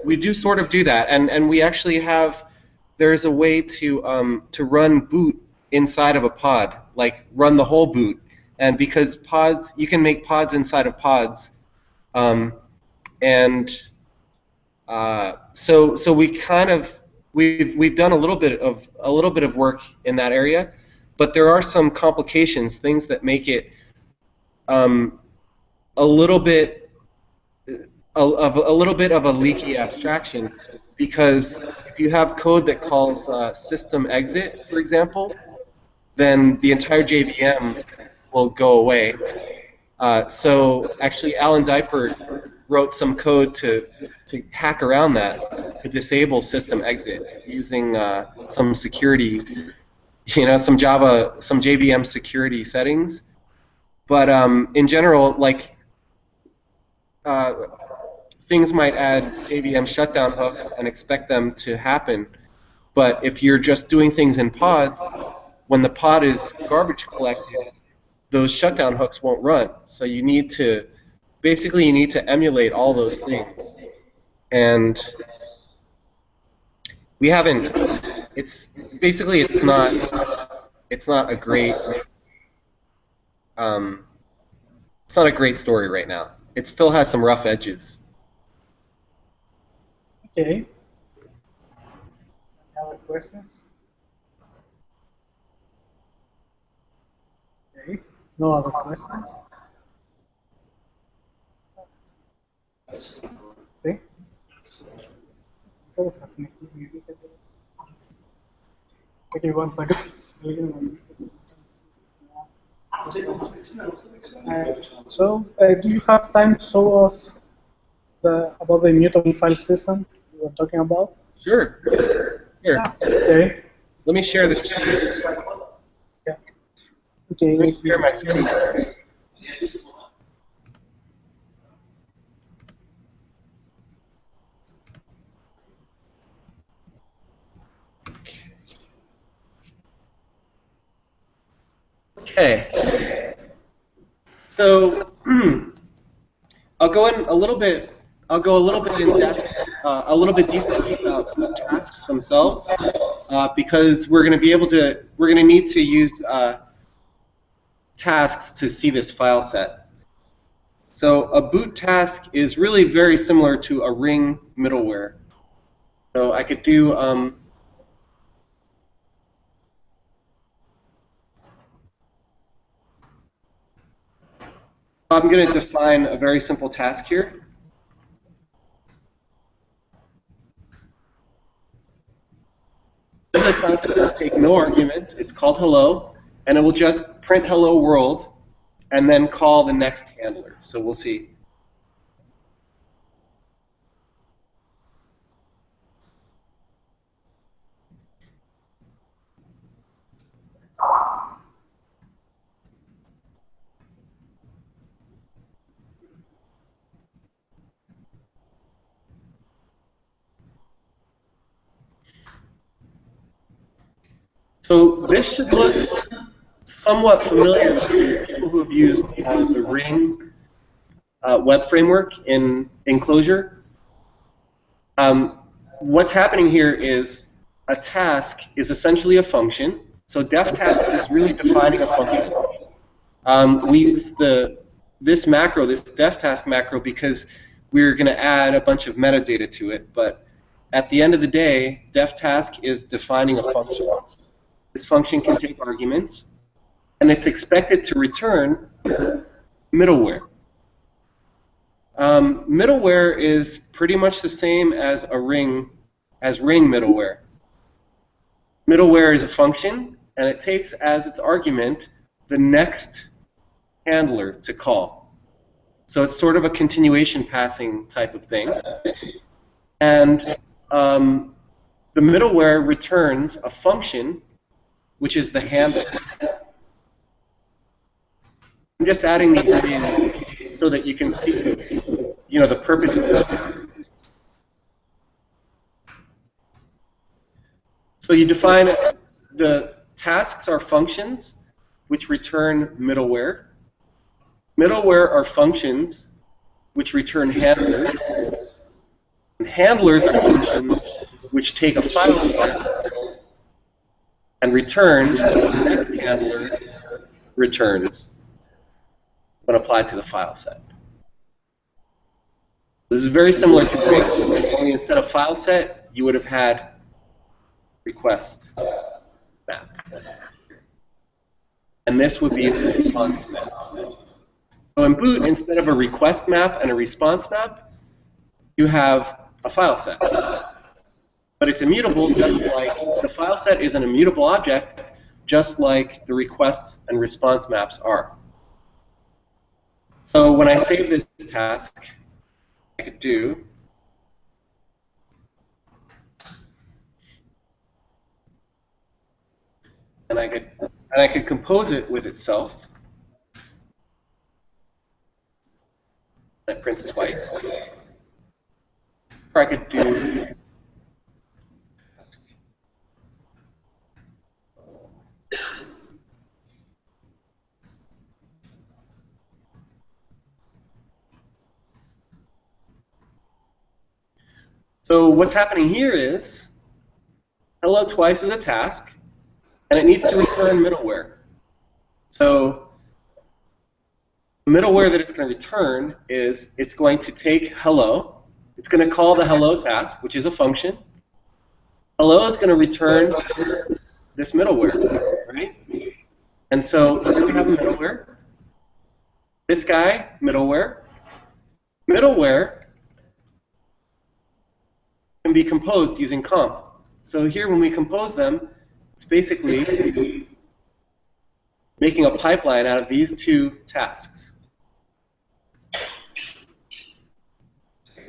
do that, and we actually have. There's a way to run boot inside of a pod, like run the whole boot, and because pods, you can make pods inside of pods, and so we kind of we've done a little bit of work in that area, but there are some complications, things that make it a little bit of a leaky abstraction, because if you have code that calls system exit, for example, then the entire JVM will go away. So actually, Alan Dipert wrote some code to hack around that, to disable system exit using some security, some JVM security settings. But in general, like things might add JVM shutdown hooks and expect them to happen. But if you're just doing things in pods, when the pod is garbage collected, those shutdown hooks won't run. So you need to emulate all those things. And we haven't. It's not a great. It's not a great story right now. It still has some rough edges. Okay. Any other questions? Okay. No other questions? Okay. Okay, 1 second. Do you have time to show us about the immutable file system you were talking about? Sure. Here. Okay. Let me share this. Yeah. Okay. Let me share my screen. Okay. So I'll go a little bit in depth, a little bit deeper about the tasks themselves, because we're going to need to use tasks to see this file set. So a boot task is really very similar to a ring middleware. So I could do I'm going to define a very simple task here. This is a task that will take no argument. It's called hello, and it will just print hello world, and then call the next handler. So we'll see. So this should look somewhat familiar to people who have used the Ring web framework in Clojure. What's happening here is a task is essentially a function. So def task is really defining a function. We use this macro, this def task macro, because we're going to add a bunch of metadata to it. But at the end of the day, def task is defining a function. This function can take arguments, and it's expected to return middleware. Middleware is pretty much the same as Ring middleware. Middleware is a function, and it takes as its argument the next handler to call. So it's sort of a continuation passing type of thing. And the middleware returns a function, which is the handler. I'm just adding these in so that you can see, the purpose of this. So you define the tasks are functions which return middleware. Middleware are functions which return handlers. And handlers are functions which take a file set and return the next handler returns when applied to the file set. This is very similar to string, only instead of file set, you would have had request map. And this would be the response map. So in Boot, instead of a request map and a response map, you have a file set. But it's immutable, just like the file set is an immutable object, just like the request and response maps are. So when I save this task, I could do and I could compose it with itself. That prints twice. Or I could do so what's happening here is hello twice is a task, and it needs to return middleware. So the middleware that it's going to return is it's going to take hello. It's going to call the hello task, which is a function. Hello is going to return this middleware, right? And so here we have a middleware. This guy, middleware. Middleware can be composed using comp. So here when we compose them, it's basically making a pipeline out of these two tasks.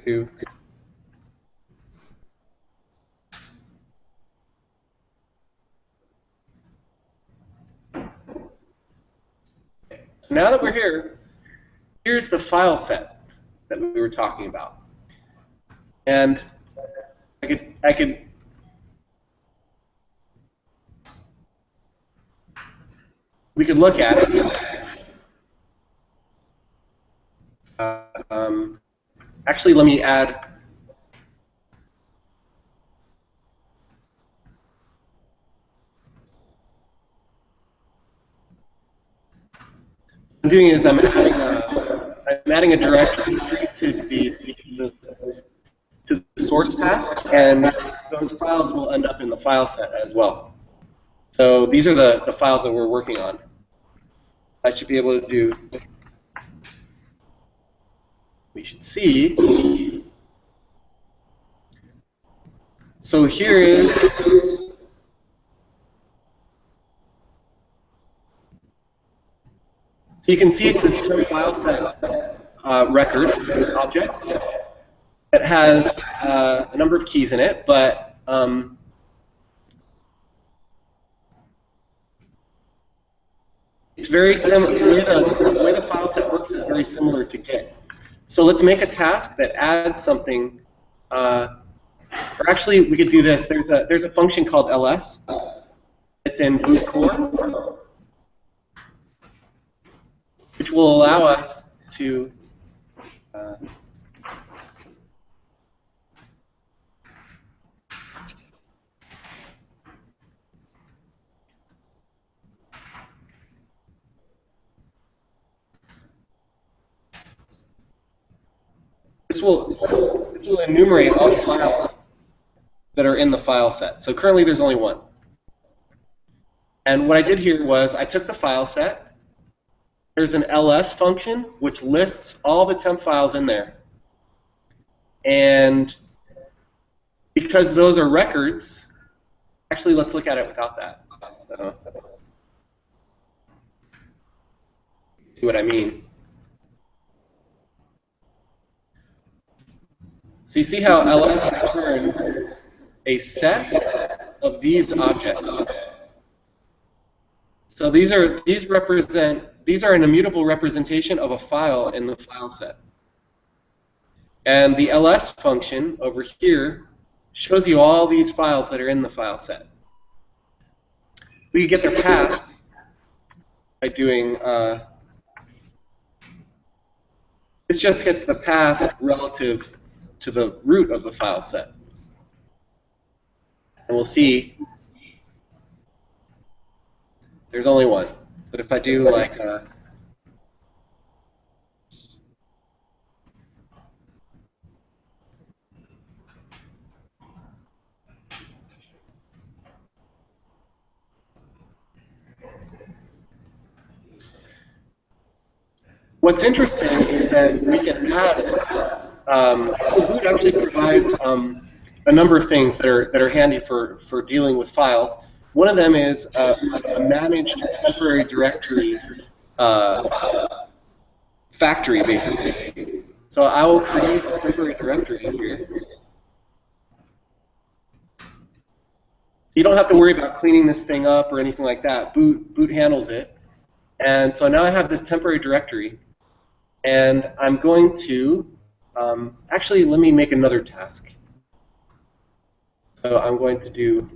So now that we're here, here's the file set that we were talking about. And I could we could look at it. Actually, let me add. What I'm doing is I'm adding a directory to the source task, and those files will end up in the file set as well. So these are the files that we're working on. I should be able to do. We should see. So here is. So you can see it's this term file set record object that has a number of keys in it, but it's very similar. The way the file set works is very similar to Git. So let's make a task that adds something. Or actually, we could do this. There's a function called ls. It's in boot core, which will allow us to this will enumerate all the files that are in the file set. So currently there's only one. And what I did here was I took the file set. There's an ls function which lists all the temp files in there. And because those are records, actually let's look at it without that. See what I mean? So you see how ls returns a set of these objects. So these are an immutable representation of a file in the file set. And the ls function over here shows you all these files that are in the file set. We can get their paths by doing, this just gets the path relative to the root of the file set. And we'll see there's only one. But if I do like what's interesting is that we can add, so Boot actually provides a number of things that are handy for dealing with files. One of them is a managed temporary directory factory, basically. So I will create a temporary directory here. You don't have to worry about cleaning this thing up or anything like that. Boot handles it. And so now I have this temporary directory. And I'm going to, actually, let me make another task. So I'm going to do,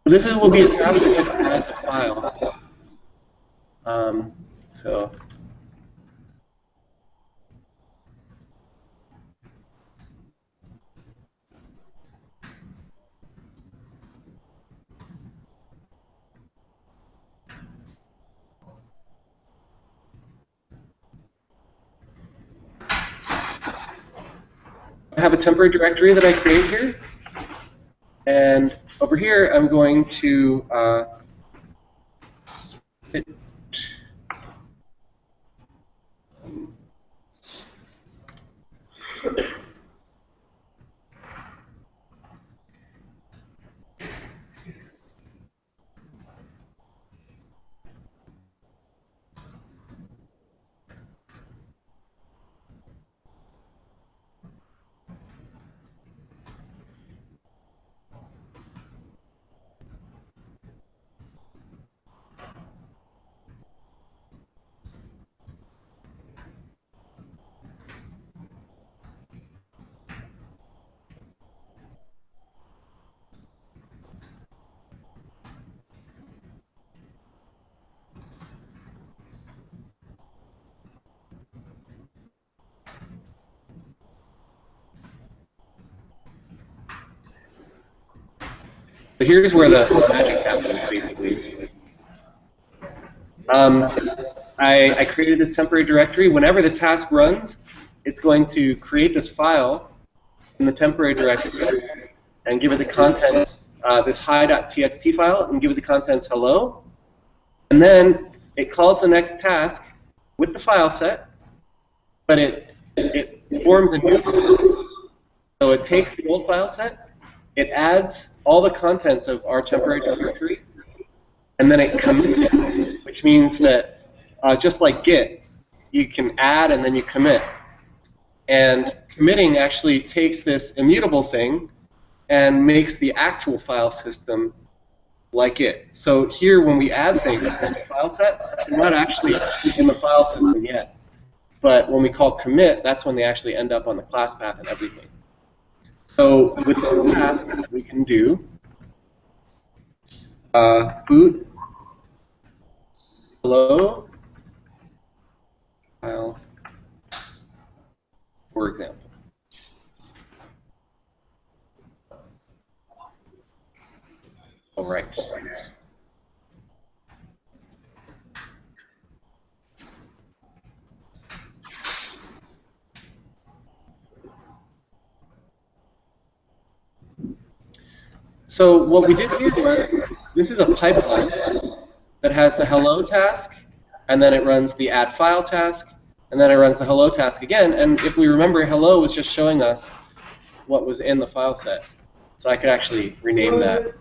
this will be a task that adds a file. So I have a temporary directory that I create here, and over here I'm going to spit. So here's where the magic happens, basically. I created this temporary directory. Whenever the task runs, it's going to create this file in the temporary directory and give it the contents, this hi.txt file, and give it the contents hello. And then it calls the next task with the file set, but it forms a new file. So it takes the old file set, it adds all the contents of our temporary directory, and then it commits it, which means that just like Git, you can add and then you commit. And committing actually takes this immutable thing and makes the actual file system like it. So here, when we add things in the file set, they're not actually in the file system yet. But when we call commit, that's when they actually end up on the class path and everything. So with this task, we can do boot hello file, for example. All right. So what we did here was, this is a pipeline that has the hello task, and then it runs the add file task, and then it runs the hello task again. And if we remember, hello was just showing us what was in the file set. So I could actually rename that.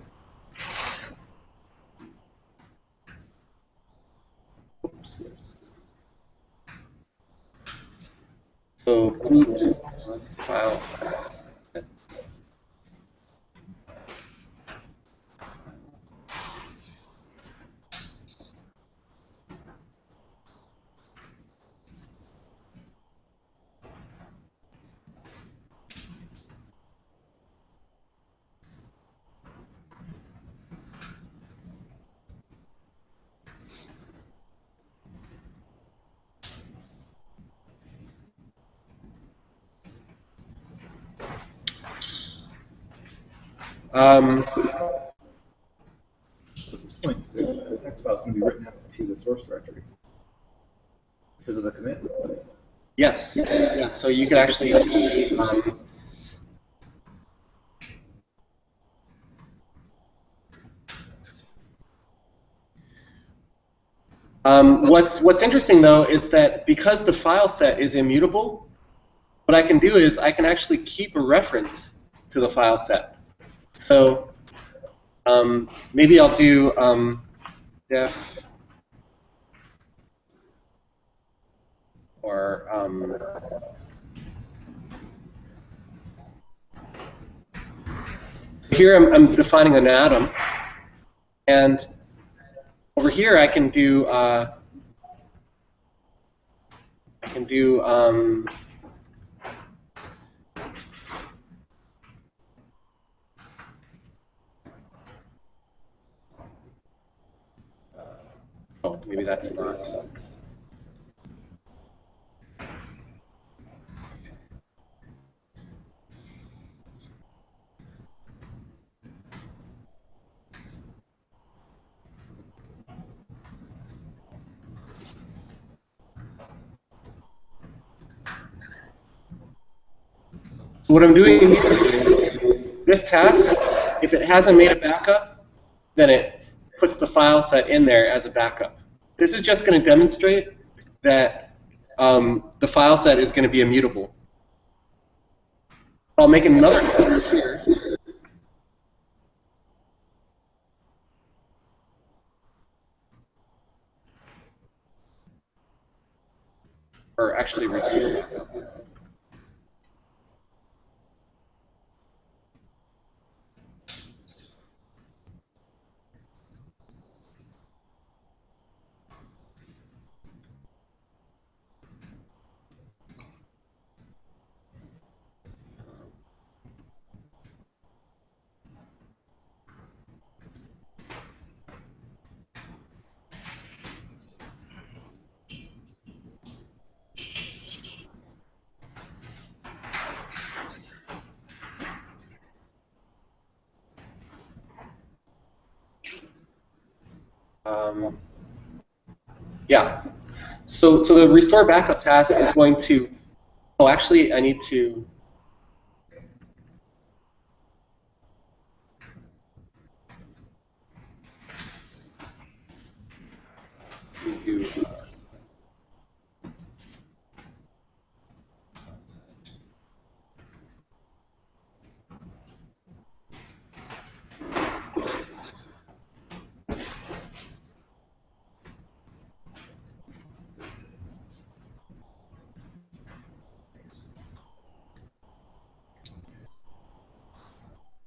So boot file. At this point, the text file is going to be written out to the source directory because of the commit. Yes. Yeah. So you can actually see. What's interesting though is that because the file set is immutable, what I can do is I can actually keep a reference to the file set. So maybe I'll do def or here I'm defining an atom, and over here I can do oh, maybe that's not. So what I'm doing here is this task, if it hasn't made a backup, then it puts the file set in there as a backup. This is just going to demonstrate that the file set is going to be immutable. I'll make another task here. Or actually restore. Yeah. So the restore backup task is going to. Oh, actually, I need to.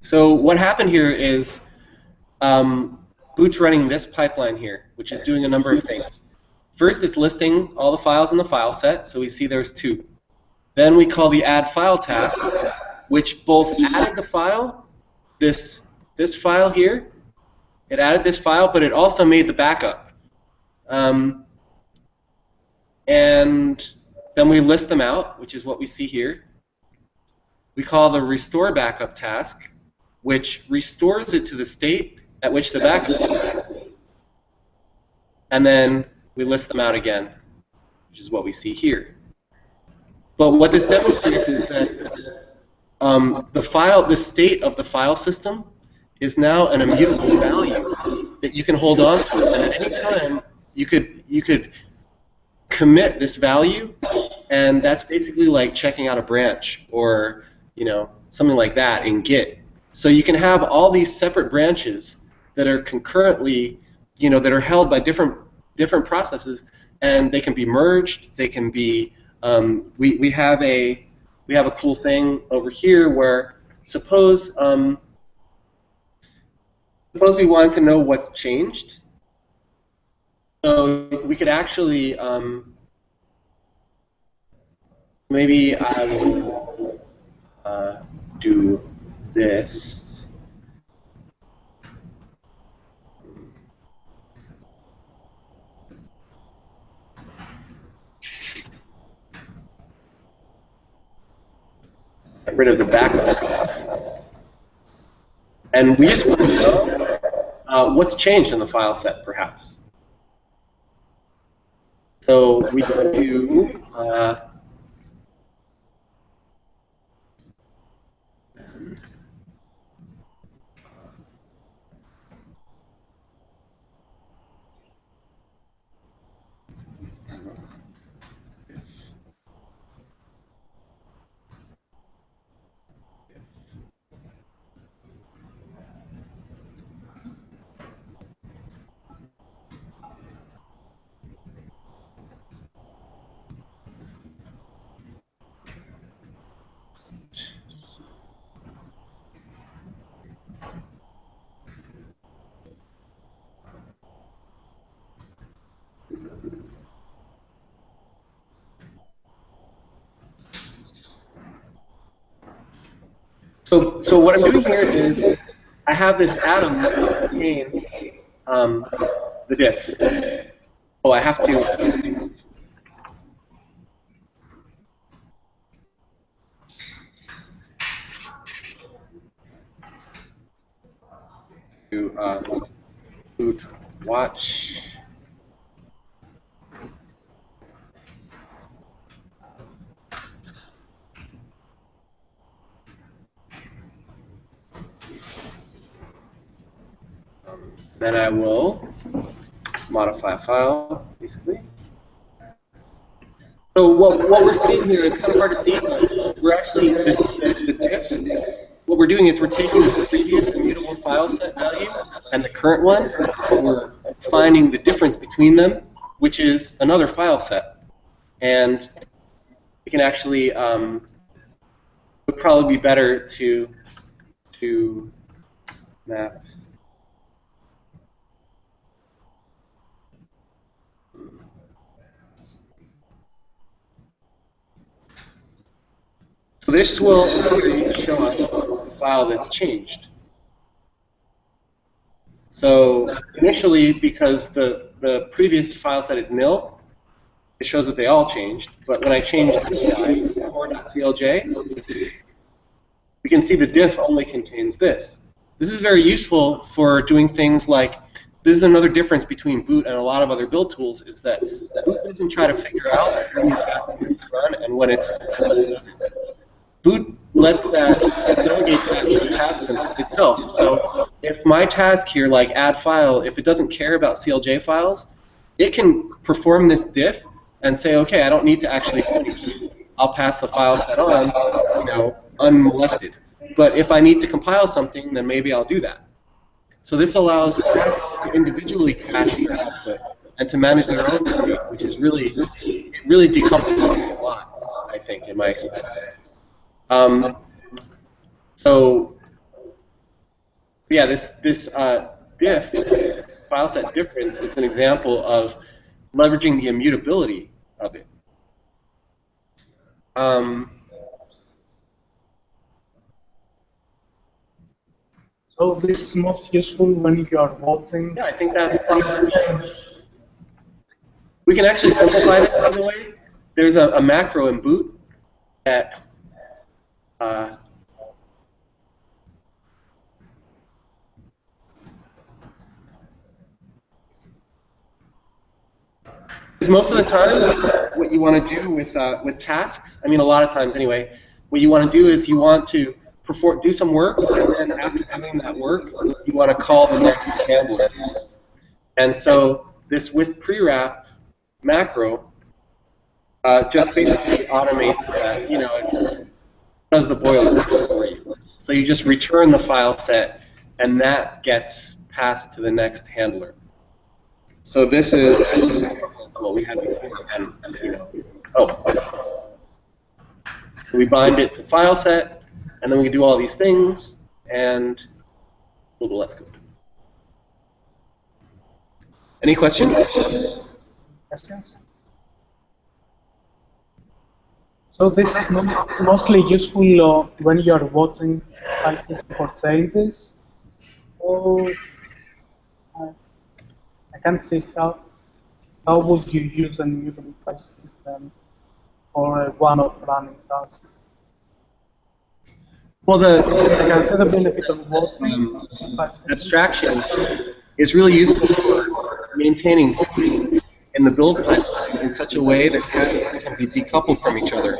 So what happened here is Boot's running this pipeline here, which is doing a number of things. First, it's listing all the files in the file set, so we see there's 2. Then we call the add file task, which both added the file, this file here, it added this file, but it also made the backup. And then we list them out, which is what we see here. We call the restore backup task, which restores it to the state at which the backup is. And then we list them out again, which is what we see here. But what this demonstrates is that the state of the file system is now an immutable value that you can hold on to, and at any time you could commit this value, and that's basically like checking out a branch or something like that in Git. So you can have all these separate branches that are concurrently, that are held by different processes, and they can be merged, they can be we have a cool thing over here where suppose suppose we wanted to know what's changed. So we could actually maybe I will do this. Get rid of the background stuff. And we just want to know what's changed in the file set, perhaps. So we can do So what I'm doing here is I have this atom that contains the diff. Oh, I have to boot watch. Then I will modify a file, basically. So what we're seeing here, it's kind of hard to see. We're actually, the diff, what we're doing is we're taking the previous immutable file set value and the current one, and we're finding the difference between them, which is another file set. And we can actually, it would probably be better to map. So this will show us a file that's changed. So initially, because the previous file set is nil, it shows that they all changed. But when I change this guy, core.clj, we can see the diff only contains this. This is very useful for doing things like, this is another difference between Boot and a lot of other build tools, is that Boot doesn't try to figure out when your task is run and when it's Boot lets that delegate that to the task itself. So if my task here, like add file, if it doesn't care about CLJ files, it can perform this diff and say, okay, I don't need to actually do anything. I'll pass the file set on, unmolested. But if I need to compile something, then maybe I'll do that. So this allows tasks to individually cache their output and to manage their own state, which is really decomplicates a lot, I think, in my experience. So yeah, this diff, this file set difference, it's an example of leveraging the immutability of it. So this is most useful when you are watching. Yeah, I think that we can actually simplify this, by the way. There's a macro in Boot that because most of the time, what you want to do with tasks, I mean, a lot of times anyway, what you want to do is you want to do some work, and then after doing that work, you want to call the next handler. And so this with pre-wrap macro just basically automates that, it does the boilerplate for you. So you just return the file set, and that gets passed to the next handler. So this is what we had before, and We bind it to file set, and then we do all these things, and let's go. Any questions? Questions? So this is mostly useful when you are watching file system for changes. Oh, I can't see how would you use an immutable file system for a one-off running task. Well, I can see the benefit of watching file system. Abstraction is really useful for maintaining state in the build pipeline in such a way that tasks can be decoupled from each other.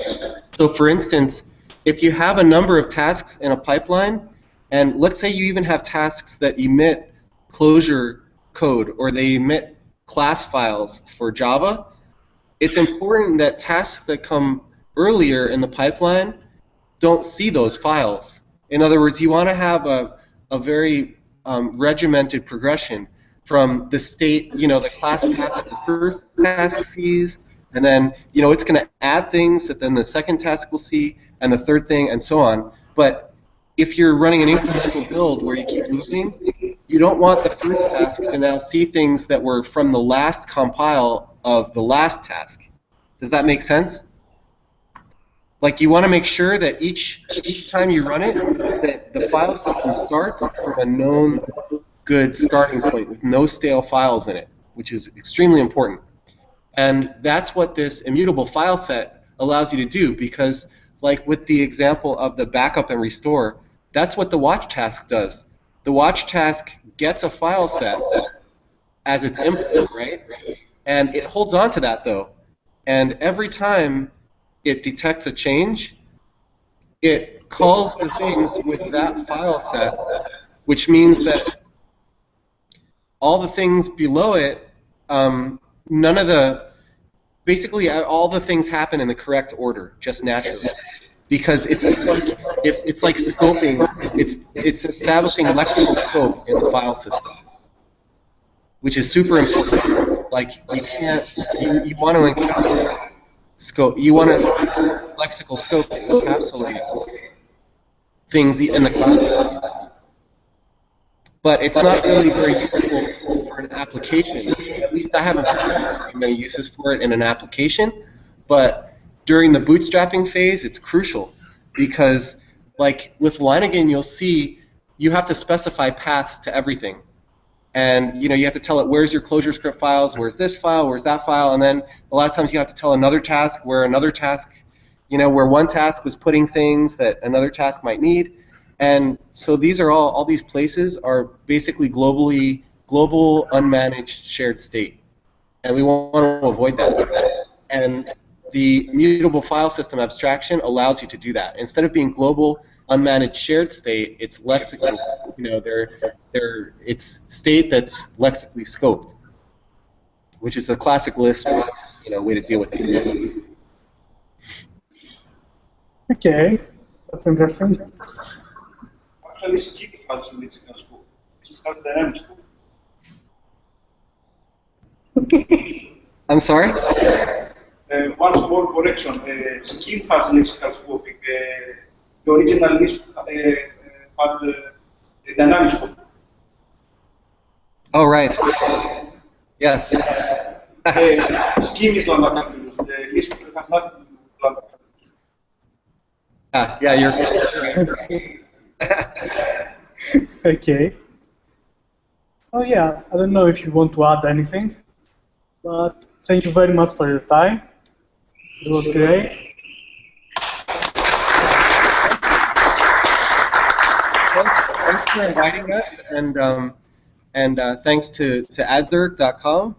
So for instance, if you have a number of tasks in a pipeline, and let's say you even have tasks that emit Clojure code or they emit class files for Java, it's important that tasks that come earlier in the pipeline don't see those files. In other words, you want to have a very regimented progression from the state, the class path that the first task sees, and then, it's going to add things that then the second task will see, and the third thing, and so on. But if you're running an incremental build where you keep looping, you don't want the first task to now see things that were from the last compile of the last task. Does that make sense? Like, you want to make sure that each time you run it, that the file system starts from a known good starting point with no stale files in it, which is extremely important. And that's what this immutable file set allows you to do, because like with the example of the backup and restore, that's what the watch task does. The watch task gets a file set as its input, right? And it holds on to that though. And every time it detects a change, it calls the things with that file set, which means that all the things below it, basically all the things happen in the correct order, just naturally, because it's like scoping, it's establishing lexical scope in the file system, which is super important. Like you want to encapsulate scope, you want to lexical scope to encapsulate things in the class. But it's not really very useful for an application. At least I haven't found very many uses for it in an application. But during the bootstrapping phase, it's crucial because, like with Linigan, you'll see you have to specify paths to everything, and you have to tell it where's your Clojure script files, where's this file, where's that file, and then a lot of times you have to tell another task where another task, where one task was putting things that another task might need. And so these are all these places are basically global unmanaged shared state, and we want to avoid that. And the immutable file system abstraction allows you to do that. Instead of being global unmanaged shared state, it's lexical. It's state that's lexically scoped, which is the classic Lisp way to deal with these. Okay, that's interesting. Actually, Scheme has lexical scope. It has dynamic scope. I'm sorry? One small correction. Scheme has lexical scope. The original Lisp had a dynamic scope. Oh, right. Yes. Scheme is lambda calculus. The Lisp has not lambda calculus. Yeah, you're right. Okay. So yeah, I don't know if you want to add anything, but thank you very much for your time. It was great. Thanks for inviting us, and thanks to AthensClojure.com.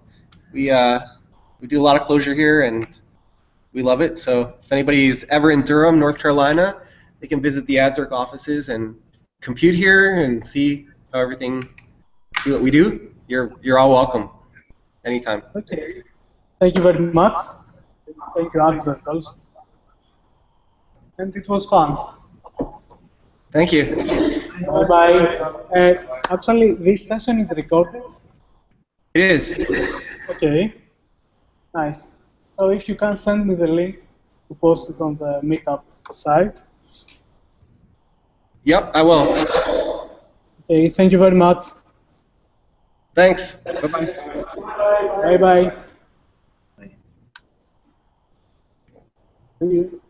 We do a lot of Clojure here, and we love it. So if anybody's ever in Durham, North Carolina, they can visit the AthensClojure offices and compute here and see what we do. You're all welcome, anytime. Okay. Thank you very much. Thank you, AthensClojure also. And it was fun. Thank you. Bye-bye. Actually, this session is recorded. It is. Okay. Nice. So if you can send me the link to post it on the meetup. site? Yep, I will. Okay, thank you very much. Thanks. Bye-bye. Bye-bye. Thank you.